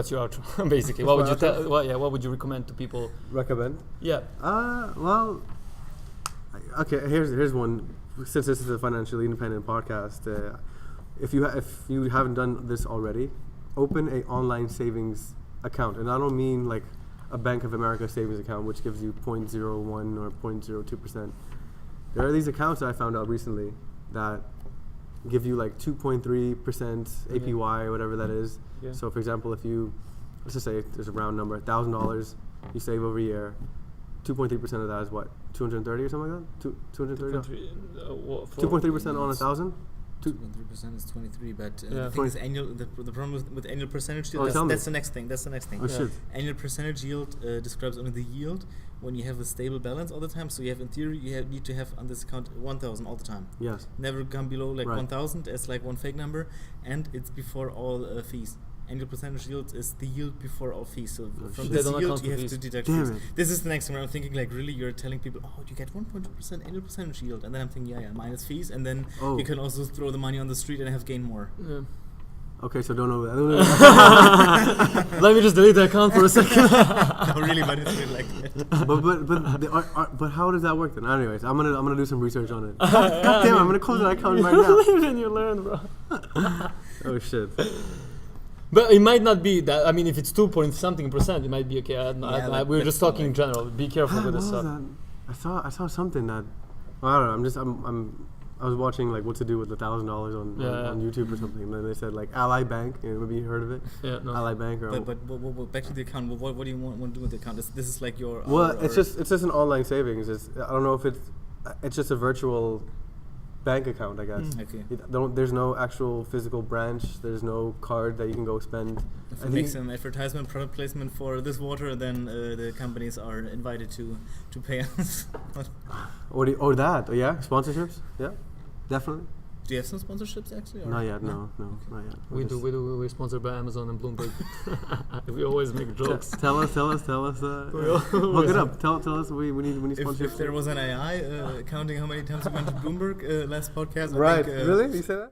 your outro basically? What would you tell? What would you recommend to people? Recommend? Yeah. Well, okay. Here's one. Since this is a financially independent podcast, if you haven't done this already, open a online savings account, and I don't mean like a Bank of America savings account which gives you 0.01 or 0.02%. There are these accounts that I found out recently that give you like 2.3% APY or whatever that is. Yeah. So for example, if let's just say there's a round number, $1,000 you save over a year, 2.3% of that is what, 230 or something like that? 230? 2.3% on 1,000? 2.3% is 23, but the thing is annual. The problem with annual percentage yield. That's the next thing. Oh shit! Annual percentage yield describes only the yield when you have a stable balance all the time. So you have, in theory, need to have on this account 1,000 all the time. Yes. Never come below 1,000 as like one fake number, and it's before all fees. Annual percentage yield is the yield before all fees. So from this yield, you have to deduct fees. This is the next thing where I'm thinking, like, really, you're telling people, oh, you get 1.2% annual percentage yield, and then I'm thinking, minus fees, and then you can also throw the money on the street and have gain more. Yeah. Okay, so don't know that. Let me just delete the account for a second. No, really, but it's really like that. But how does that work then? Anyways, I'm gonna do some research on it. God damn, I'm gonna close that account right now. Live and you learn, bro. Oh shit. But it might not be that. I mean, if it's 2.something%, it might be okay. We were just talking in general. Be careful with this stuff. I saw something that I don't know. I was watching like what to do with $1,000 on YouTube or something, and then they said like Ally Bank. Maybe you heard of it? Yeah, no. Ally Bank. Or But back to the account. What do you want to do with the account? This is like your. Well, it's just an online savings. I don't know if it's just a virtual bank account, I guess. Okay. There's no actual physical branch. There's no card that you can go spend. If we make some advertisement, product placement for this water, then the companies are invited to pay us. Yeah, sponsorships. Yeah, definitely. Do you have some sponsorships actually? Or? Not yet. No, not yet. We're sponsored by Amazon and Bloomberg. We always make jokes. Tell us. Look it up. Tell us. We need sponsorships. If there was an AI counting how many times we went to Bloomberg last podcast. Right. I think, really? You say that?